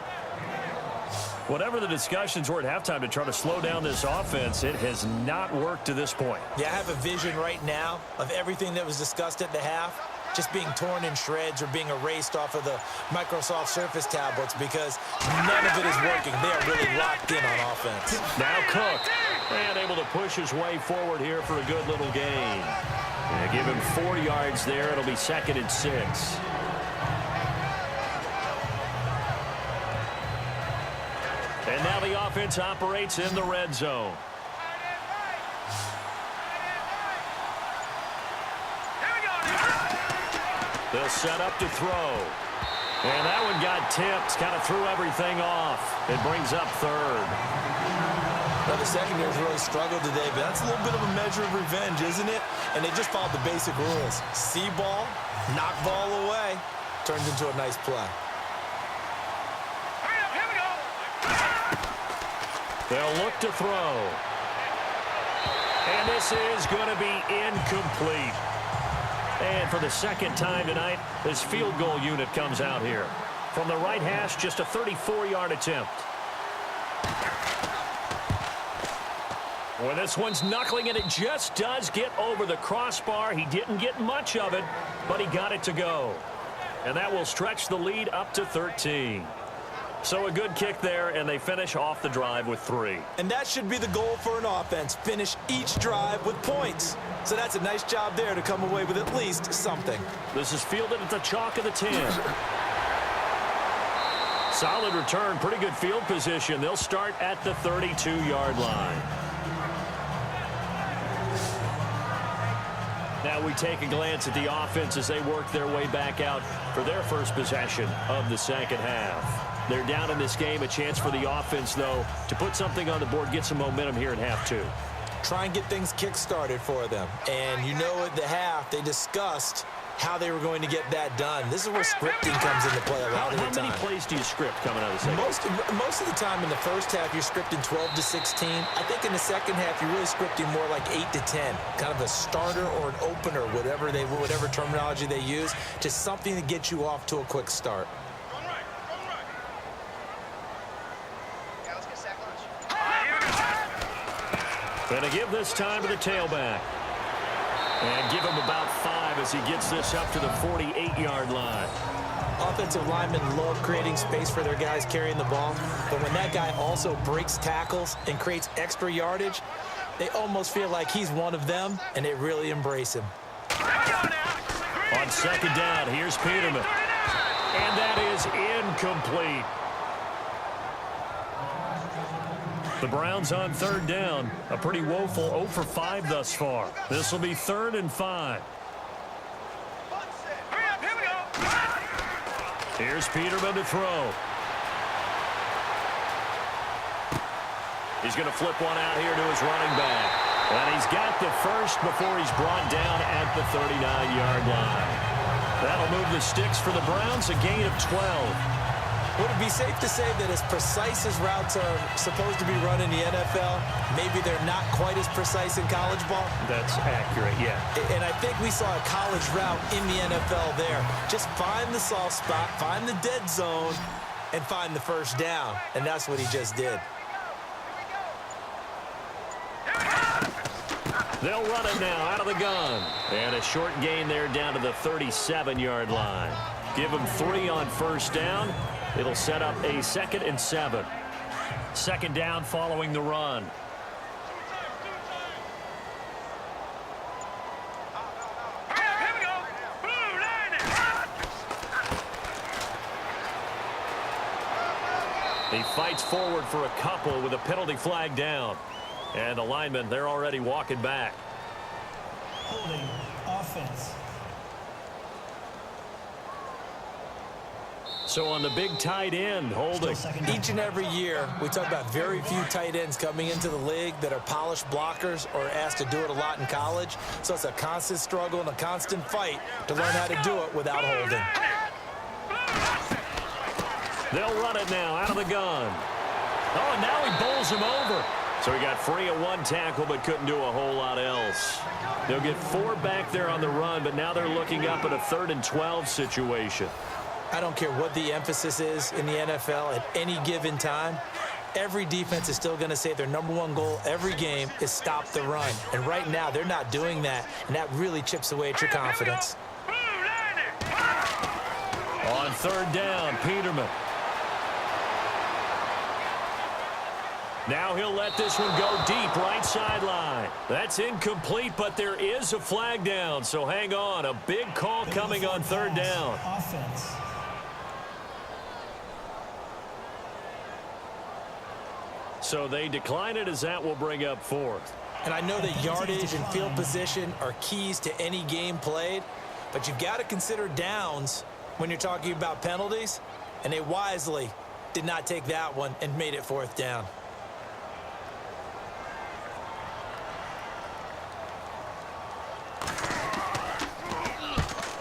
Whatever the discussions were at halftime to try to slow down this offense, it has not worked to this point. Yeah, I have a vision right now of everything that was discussed at the half just being torn in shreds or being erased off of the Microsoft Surface tablets, because none of it is working. They are really locked in on offense. Now Cook, and able to push his way forward here for a good little gain. And give him 4 yards there. It'll be 2nd and 6. And now the offense operates in the red zone. They'll set up to throw. And that one got tipped, kind of threw everything off. It brings up 3rd. Well, the secondary's really struggled today, but that's a little bit of a measure of revenge, isn't it? And they just followed the basic rules. See ball, knock ball away, turns into a nice play. They'll look to throw. And this is going to be incomplete. And for the 2nd time tonight, this field goal unit comes out here. From the right hash, just a 34-yard attempt. Well, this one's knuckling, and it just does get over the crossbar. He didn't get much of it, but he got it to go. And that will stretch the lead up to 13. So a good kick there, and they finish off the drive with 3. And that should be the goal for an offense. Finish each drive with points. So that's a nice job there to come away with at least something. This is fielded at the chalk of the 10. Solid return, pretty good field position. They'll start at the 32-yard line. Now we take a glance at the offense as they work their way back out for their first possession of the second half. They're down in this game. A chance for the offense, though, to put something on the board, get some momentum here in half 2. Try and get things kick-started for them. And you know at the half, they discussed how they were going to get that done. This is where scripting comes into play a lot of the time. How many plays do you script coming out of the second? Most of the time in the first half, you're scripting 12 to 16. I think in the second half, you're really scripting more like 8 to 10. Kind of a starter or an opener, whatever terminology they use, just something to get you off to a quick start. Going to give this time to the tailback. And give him about 5 as he gets this up to the 48-yard line. Offensive linemen love creating space for their guys carrying the ball, but when that guy also breaks tackles and creates extra yardage, they almost feel like he's one of them, and they really embrace him. On second down, here's Peterman. And that is incomplete. The Browns on third down. A pretty woeful 0 for 5 thus far. This will be 3rd and 5. Here's Peterman to throw. He's going to flip one out here to his running back. And he's got the first before he's brought down at the 39-yard line. That'll move the sticks for the Browns, a gain of 12. Would it be safe to say that as precise as routes are supposed to be run in the NFL, maybe they're not quite as precise in college ball? That's accurate, yeah. And I think we saw a college route in the NFL there. Just find the soft spot, find the dead zone, and find the first down. And that's what he just did. They'll run it now out of the gun. And a short gain there down to the 37-yard line. Give him 3 on first down. It'll set up a 2nd and 7. Second down following the run. Here we go. Blue line. He fights forward for a couple with a penalty flag down. And the linemen, they're already walking back. Holding offense. So on the big tight end, holding. Each and every year, we talk about very few tight ends coming into the league that are polished blockers or asked to do it a lot in college. So it's a constant struggle and a constant fight to learn how to do it without holding. They'll run it now out of the gun. Oh, and now he bowls him over. So he got free of one tackle but couldn't do a whole lot else. They'll get 4 back there on the run, but now they're looking up at a 3rd and 12 situation. I don't care what the emphasis is in the NFL at any given time. Every defense is still going to say their #1 goal every game is stop the run. And right now, they're not doing that, and that really chips away at your confidence. On 3rd down, Peterman. Now he'll let this one go deep, right sideline. That's incomplete, but there is a flag down, so hang on. A big call coming on 3rd down. Offense. So they decline it as that will bring up 4th. And I know that yardage and field position are keys to any game played, but you've got to consider downs when you're talking about penalties, and they wisely did not take that one and made it 4th down.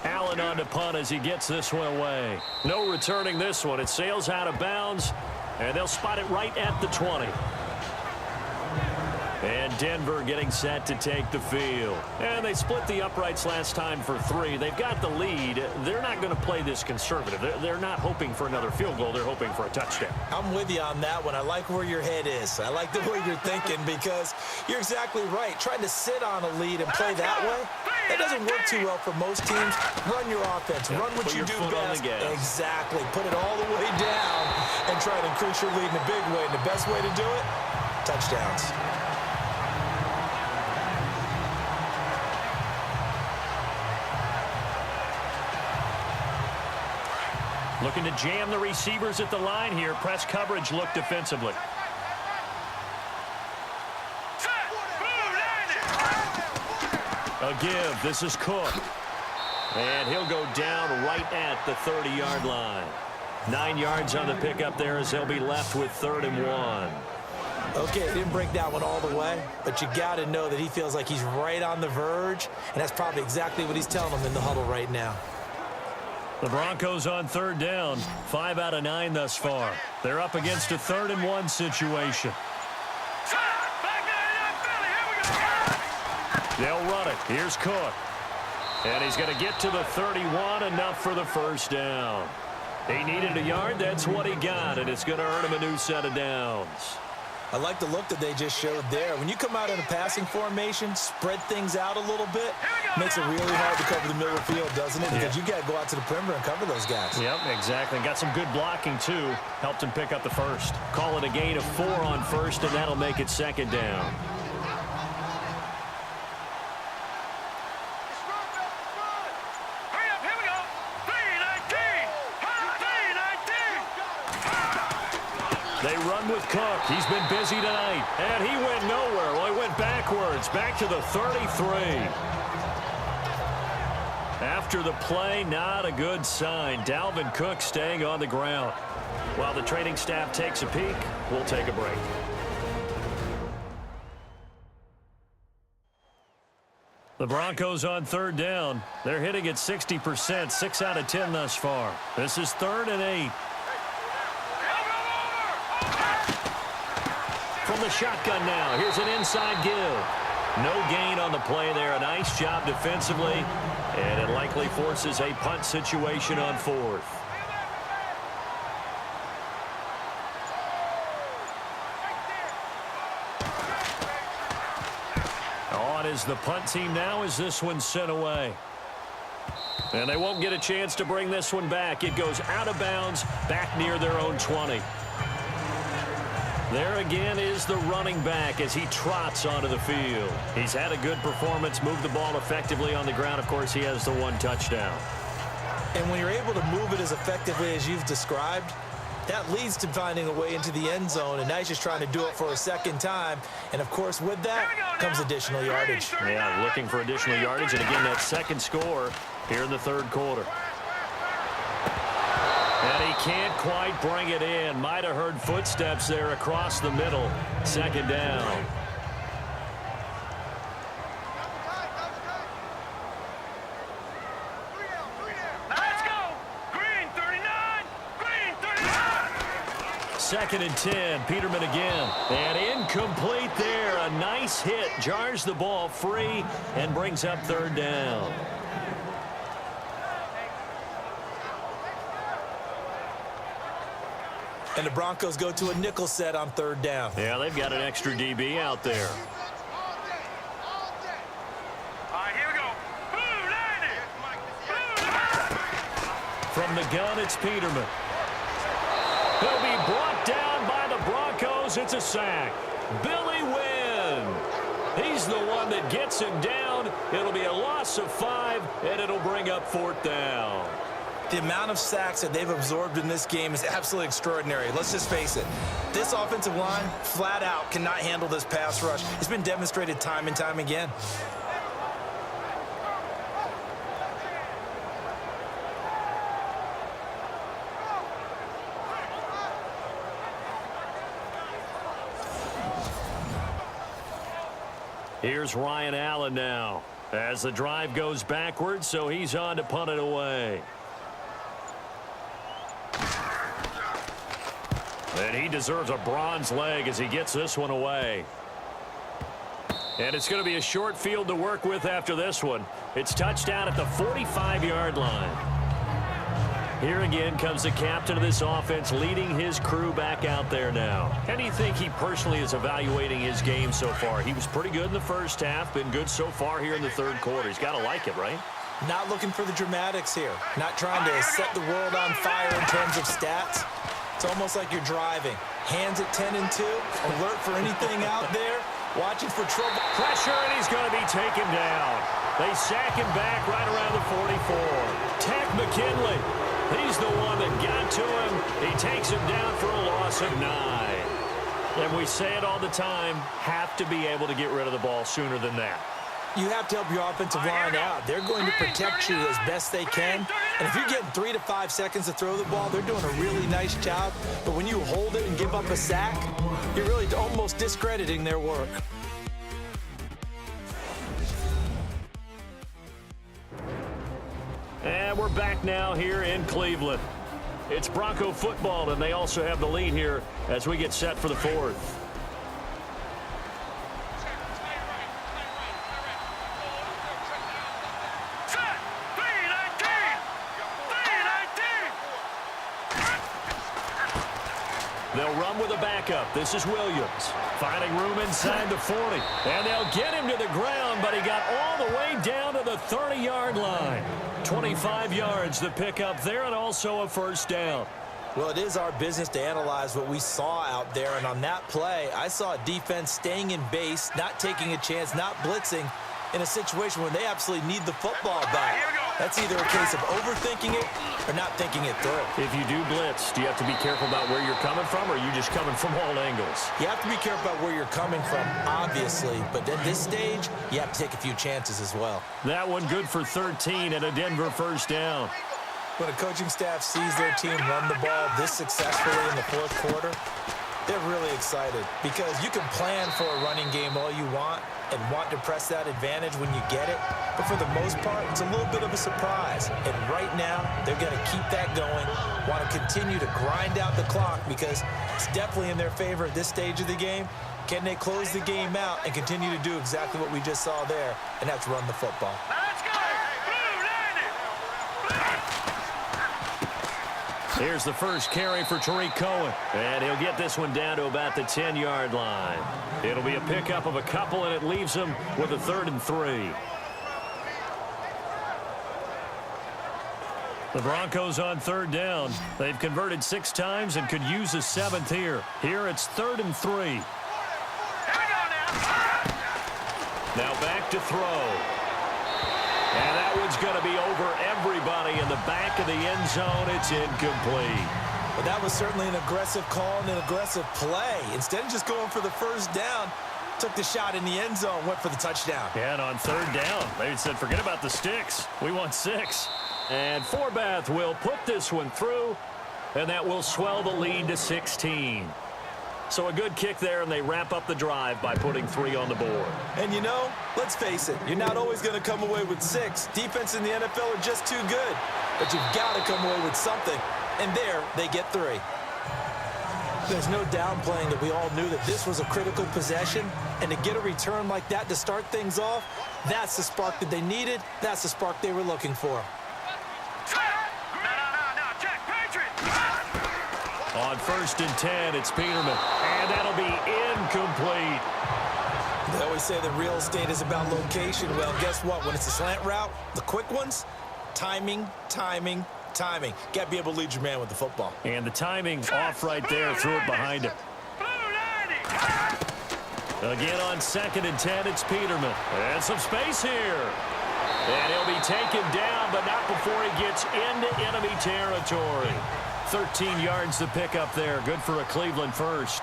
Allen on to punt as he gets this one away. No returning this one. It sails out of bounds, and they'll spot it right at the 20. And Denver getting set to take the field. And they split the uprights last time for 3. They've got the lead. They're not going to play this conservative. They're not hoping for another field goal. They're hoping for a touchdown. I'm with you on that one. I like where your head is. I like the way you're thinking because you're exactly right. Trying to sit on a lead and play that way, that doesn't work too well for most teams. Run your offense. Run what you do best. Exactly. Put it all the way down and try to increase your lead in a big way. And the best way to do it, touchdowns. Looking to jam the receivers at the line here. Press coverage look defensively. A give. This is Cook. And he'll go down right at the 30-yard line. 9 yards on the pickup there as they'll be left with 3rd and 1. Okay, didn't break that one all the way, but you got to know that he feels like he's right on the verge, and that's probably exactly what he's telling them in the huddle right now. The Broncos on 3rd down. 5 out of 9 thus far. They're up against a 3rd and 1 situation. They'll run it. Here's Cook. And he's going to get to the 31, enough for the first down. He needed a yard. That's what he got, and it's going to earn him a new set of downs. I like the look that they just showed there. When you come out in a passing formation, spread things out a little bit, makes it really hard to cover the middle of the field, doesn't it? Because you got to go out to the perimeter and cover those guys. Yep, exactly. Got some good blocking, too. Helped him pick up the first. Call it a gain of 4 on first, and that'll make it 2nd down. They run with Cook. He's been busy tonight. And he went nowhere. Well, he went backwards. Back to the 33. After the play, not a good sign. Dalvin Cook staying on the ground. While the training staff takes a peek, we'll take a break. The Broncos on third down. They're hitting at 60%, 6 out of 10 thus far. This is 3rd and 8. From the shotgun now, here's an inside give. No gain on the play there. A nice job defensively, and it likely forces a punt situation on 4th. On is the punt team now as this one's sent away. And they won't get a chance to bring this one back. It goes out of bounds back near their own 20. There again is the running back as he trots onto the field. He's had a good performance, moved the ball effectively on the ground. Of course, he has the 1 touchdown. And when you're able to move it as effectively as you've described, that leads to finding a way into the end zone, and now he's just trying to do it for a second time. And, of course, with that comes additional yardage. Yeah, looking for additional yardage, and again, that second score here in the 3rd quarter. And he can't quite bring it in. Might have heard footsteps there across the middle. 2nd down. Let's go. Green 39. Green 39. 2nd and 10. Peterman again. And incomplete there. A nice hit. Jars the ball free and brings up 3rd down. And the Broncos go to a nickel set on 3rd down. Yeah, they've got an extra DB out there. All right, here we go. Blue 90. From the gun, it's Peterman. He'll be brought down by the Broncos. It's a sack. Billy Wynn. He's the one that gets him down. It'll be a loss of 5, and it'll bring up 4th down. The amount of sacks that they've absorbed in this game is absolutely extraordinary. Let's just face it. This offensive line, flat out, cannot handle this pass rush. It's been demonstrated time and time again. Here's Ryan Allen now as the drive goes backwards, so he's on to punt it away. And he deserves a bronze leg as he gets this one away. And it's going to be a short field to work with after this one. It's touchdown at the 45-yard line. Here again comes the captain of this offense leading his crew back out there now. How do you think he personally is evaluating his game so far? He was pretty good in the first half, been good so far here in the 3rd quarter. He's got to like it, right? Not looking for the dramatics here. Not trying to set the world on fire in terms of stats. It's almost like you're driving. Hands at 10 and 2, alert for anything out there, watching for trouble. Pressure, and he's going to be taken down. They sack him back right around the 44. Tack McKinley. He's the one that got to him. He takes him down for a loss of 9. And we say it all the time, have to be able to get rid of the ball sooner than that. You have to help your offensive line out. They're going to protect you as best they can. And if you're getting 3 to 5 seconds to throw the ball, they're doing a really nice job. But when you hold it and give up a sack, you're really almost discrediting their work. And we're back now here in Cleveland. It's Bronco football, and they also have the lead here as we get set for the 4th. Set. 319. 319. They'll run with a backup. This is Williams. Finding room inside the 40. And they'll get him to the ground, but he got all the way down to the 30-yard line. 25 yards to pick up there, and also a 1st down. Well, it is our business to analyze what we saw out there, and on that play, I saw a defense staying in base, not taking a chance, not blitzing, in a situation where they absolutely need the football back. That's either a case of overthinking it or not thinking it through. If you do blitz, do you have to be careful about where you're coming from, or are you just coming from all angles? You have to be careful about where you're coming from, obviously, but at this stage, you have to take a few chances as well. That one good for 13 and a Denver 1st down. When a coaching staff sees their team run the ball this successfully in the 4th quarter, They're really excited because you can plan for a running game all you want and want to press that advantage when you get it. But for the most part, it's a little bit of a surprise. And right now, they're going to keep that going, want to continue to grind out the clock because it's definitely in their favor at this stage of the game. Can they close the game out and continue to do exactly what we just saw there, and that's run the football? Let's go! Here's the first carry for Tariq Cohen, and he'll get this one down to about the 10-yard line. It'll be a pickup of a couple, and it leaves him with a 3rd and 3. The Broncos on 3rd down. They've converted 6 times and could use a 7th here. Here it's 3rd and 3. Now back to throw. And that one's going to be over everybody in the back of the end zone. It's incomplete. But that was certainly an aggressive call and an aggressive play. Instead of just going for the first down, took the shot in the end zone, went for the touchdown. Yeah, and on 3rd down, they said, forget about the sticks. We want 6. And Forbath will put this one through, and that will swell the lead to 16. So a good kick there, and they wrap up the drive by putting 3 on the board. And you know, let's face it, you're not always going to come away with 6. Defense in the NFL are just too good. But you've got to come away with something. And there, they get 3. There's no downplaying that we all knew that this was a critical possession. And to get a return like that to start things off, that's the spark that they needed. That's the spark they were looking for. On 1st and 10, it's Peterman. And that'll be incomplete. They always say that real estate is about location. Well, guess what? When it's a slant route, the quick ones, timing, timing, timing. Got to be able to lead your man with the football. And the timing off right there. Threw it behind him. Again on 2nd and 10, it's Peterman. And some space here. And he'll be taken down, but not before he gets into enemy territory. 13 yards to pick up there. Good for a Cleveland first.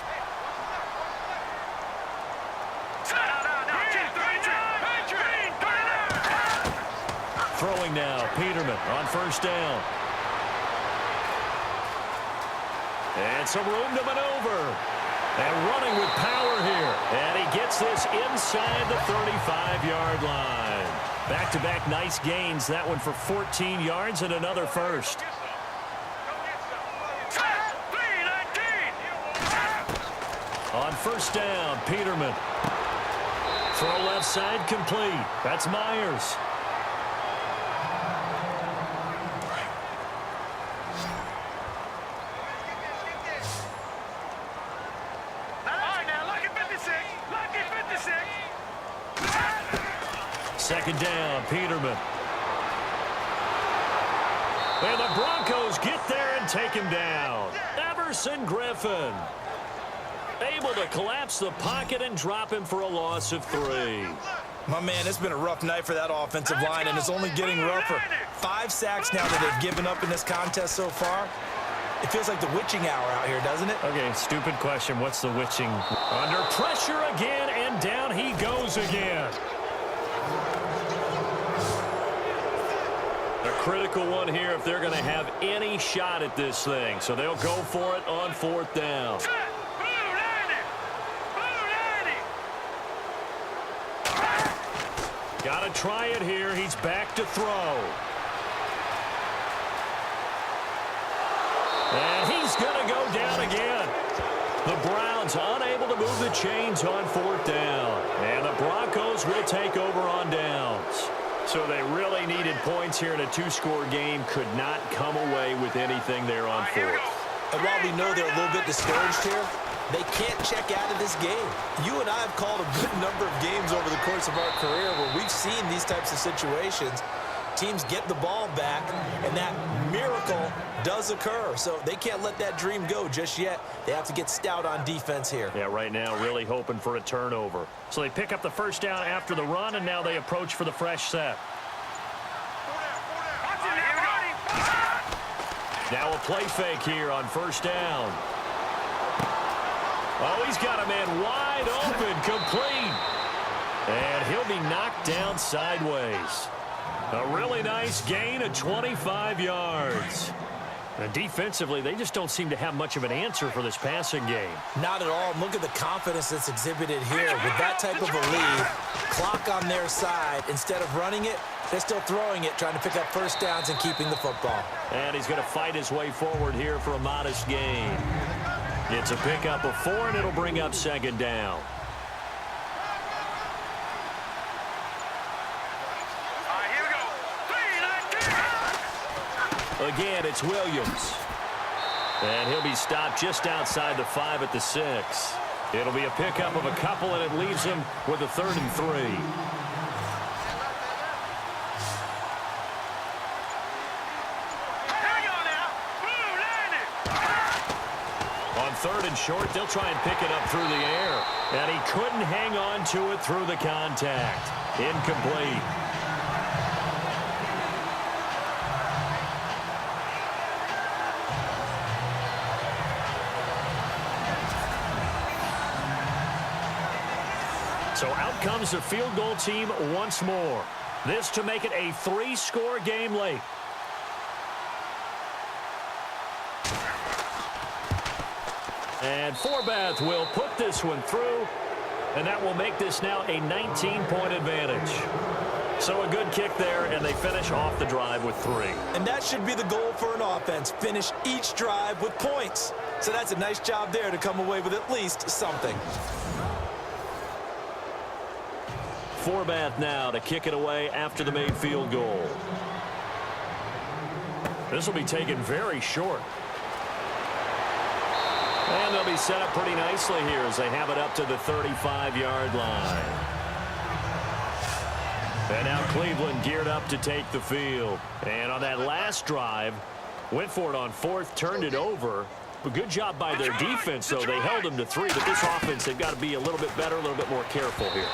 Throwing now, Peterman on 1st down. And some room to maneuver. And running with power here. And he gets this inside the 35-yard line. Back-to-back nice gains. That one for 14 yards and another first. On 1st down, Peterman. Throw left side complete. That's Myers. Second down, Peterman. And the Broncos get there and take him down. Everson Griffin able to collapse the pocket and drop him for a loss of 3. My man, it's been a rough night for that offensive line, and it's only getting rougher. 5 sacks now that they've given up in this contest so far. It feels like the witching hour out here, doesn't it? Okay, stupid question. What's the witching? Under pressure again, and down he goes again. A critical one here if they're going to have any shot at this thing. So they'll go for it on 4th down. Got to try it here. He's back to throw. And he's going to go down again. The Browns unable to move the chains on 4th down. And the Broncos will take over on downs. So they really needed points here in a 2-score game. Could not come away with anything there on 4th. And while we know they're a little bit discouraged here, they can't check out of this game. You and I have called a good number of games over the course of our career where we've seen these types of situations. Teams get the ball back, and that miracle does occur. So they can't let that dream go just yet. They have to get stout on defense here. Yeah, right now really hoping for a turnover. So they pick up the 1st down after the run, and now they approach for the fresh set. Now a play fake here on 1st down. Oh, he's got a man wide open, complete. And he'll be knocked down sideways. A really nice gain of 25 yards. And defensively, they just don't seem to have much of an answer for this passing game. Not at all. Look at the confidence that's exhibited here. With that type of a lead, clock on their side, instead of running it, they're still throwing it, trying to pick up first downs and keeping the football. And he's going to fight his way forward here for a modest gain. It's a pickup of 4, and it'll bring up second down. Again, it's Williams. And he'll be stopped just outside the 5 at the 6. It'll be a pickup of a couple, and it leaves him with a 3rd and 3. On 3rd and short, they'll try and pick it up through the air. And he couldn't hang on to it through the contact. Incomplete. So out comes the field goal team once more. This to make it a 3-score game late. And Forbath will put this one through, and that will make this now a 19-point advantage. So a good kick there, and they finish off the drive with 3. And that should be the goal for an offense, finish each drive with points. So that's a nice job there to come away with at least something. Forbath now to kick it away after the made field goal. This will be taken very short. And they'll be set up pretty nicely here as they have it up to the 35-yard line. And now Cleveland geared up to take the field. And on that last drive, went for it on 4th, turned it over. But good job by their defense, though. They held them to 3, but this offense, they've got to be a little bit better, a little bit more careful here.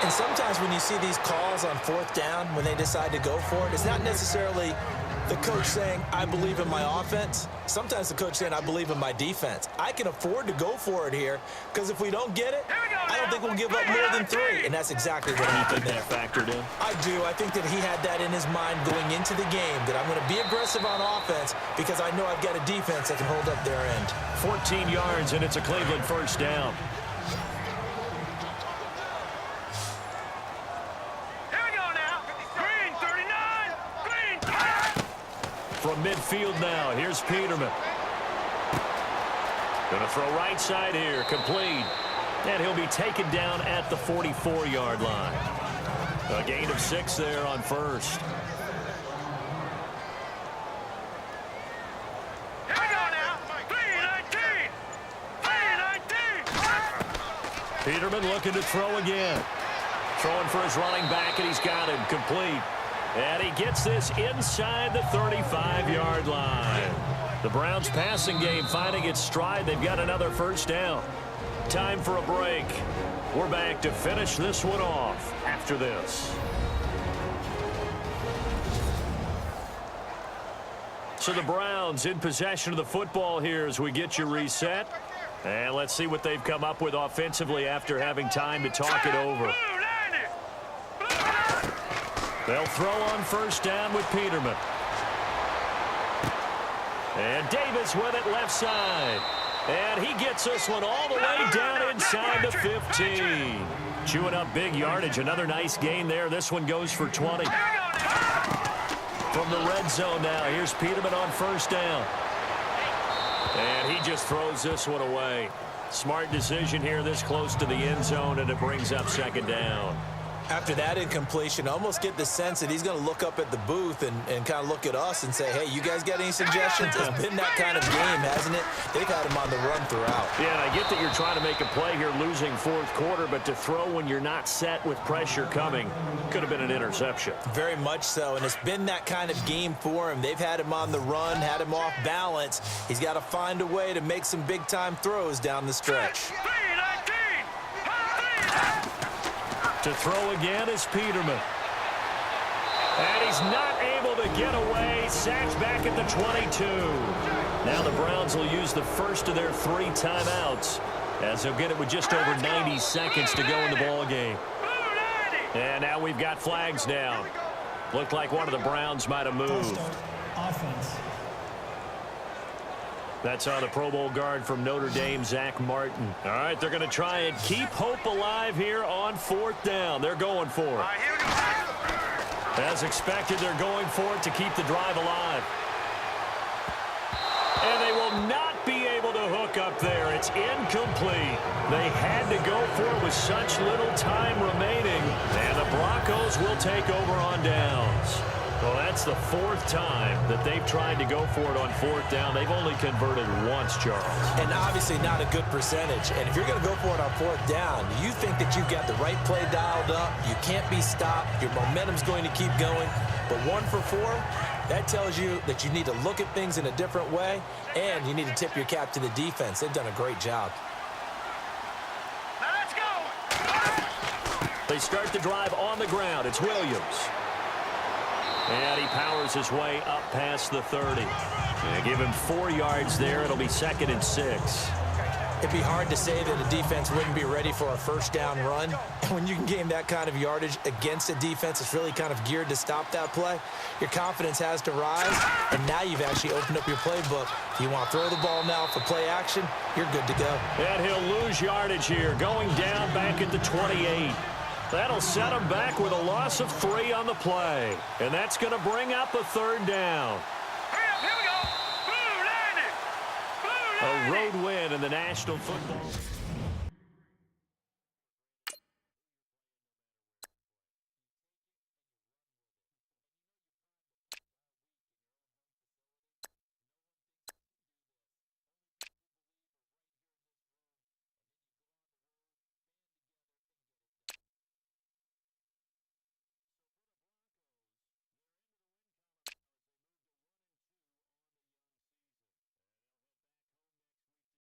And sometimes when you see these calls on 4th down, when they decide to go for it, it's not necessarily the coach saying, I believe in my offense. Sometimes the coach saying, I believe in my defense. I can afford to go for it here, because if we don't get it, I don't think we'll give up more than 3. And that's exactly what happened there. Factored in? I do. I think that he had that in his mind going into the game, that I'm going to be aggressive on offense because I know I've got a defense that can hold up their end. 14 yards, and it's a Cleveland first down. From midfield now, here's Peterman. Going to throw right side here, complete. And he'll be taken down at the 44-yard line. A gain of 6 there on 1st. Here we go now. 3-19. Peterman looking to throw again. Throwing for his running back, and he's got him complete. And he gets this inside the 35-yard line. The Browns passing game finding its stride. They've got another first down. Time for a break. We're back to finish this one off after this. So the Browns in possession of the football here as we get you reset. And let's see what they've come up with offensively after having time to talk it over. They'll throw on first down with Peterman. And Davis with it left side. And he gets this one all the way down inside the 15. Chewing up big yardage. Another nice gain there. This one goes for 20. From the red zone now, here's Peterman on first down. And he just throws this one away. Smart decision here this close to the end zone, and it brings up second down. After that incompletion, I almost get the sense that he's going to look up at the booth and kind of look at us and say, hey, you guys got any suggestions? It's been that kind of game, hasn't it? They've had him on the run throughout. Yeah, and I get that you're trying to make a play here losing 4th quarter, but to throw when you're not set with pressure coming could have been an interception. Very much so, and it's been that kind of game for him. They've had him on the run, had him off balance. He's got to find a way to make some big-time throws down the stretch. To throw again is Peterman. And he's not able to get away. Sacked back at the 22. Now the Browns will use the first of their 3 timeouts as they'll get it with just over 90 seconds to go in the ball game. And now we've got flags down. Looked like one of the Browns might have moved. Offense. That's on the Pro Bowl guard from Notre Dame, Zach Martin. All right, they're going to try and keep hope alive here on 4th down. They're going for it. As expected, they're going for it to keep the drive alive. And they will not be able to hook up there. It's incomplete. They had to go for it with such little time remaining. And the Broncos will take over on downs. Well, that's the 4th time that they've tried to go for it on 4th down. They've only converted once, Charles. And obviously not a good percentage. And if you're going to go for it on 4th down, you think that you've got the right play dialed up. You can't be stopped. Your momentum's going to keep going. But 1 for 4, that tells you that you need to look at things in a different way, and you need to tip your cap to the defense. They've done a great job. Now let's go. They start the drive on the ground. It's Williams. And he powers his way up past the 30. And give him 4 yards there. It'll be 2nd and 6. It'd be hard to say that a defense wouldn't be ready for a 1st down run. And when you can gain that kind of yardage against a defense that's really kind of geared to stop that play, your confidence has to rise. And now you've actually opened up your playbook. If you want to throw the ball now for play action, you're good to go. And he'll lose yardage here, going down back at the 28. That'll set him back with a loss of 3 on the play. And that's going to bring up a 3rd down. Here we go. Blue landing. Blue A landing. road win in the National Football League.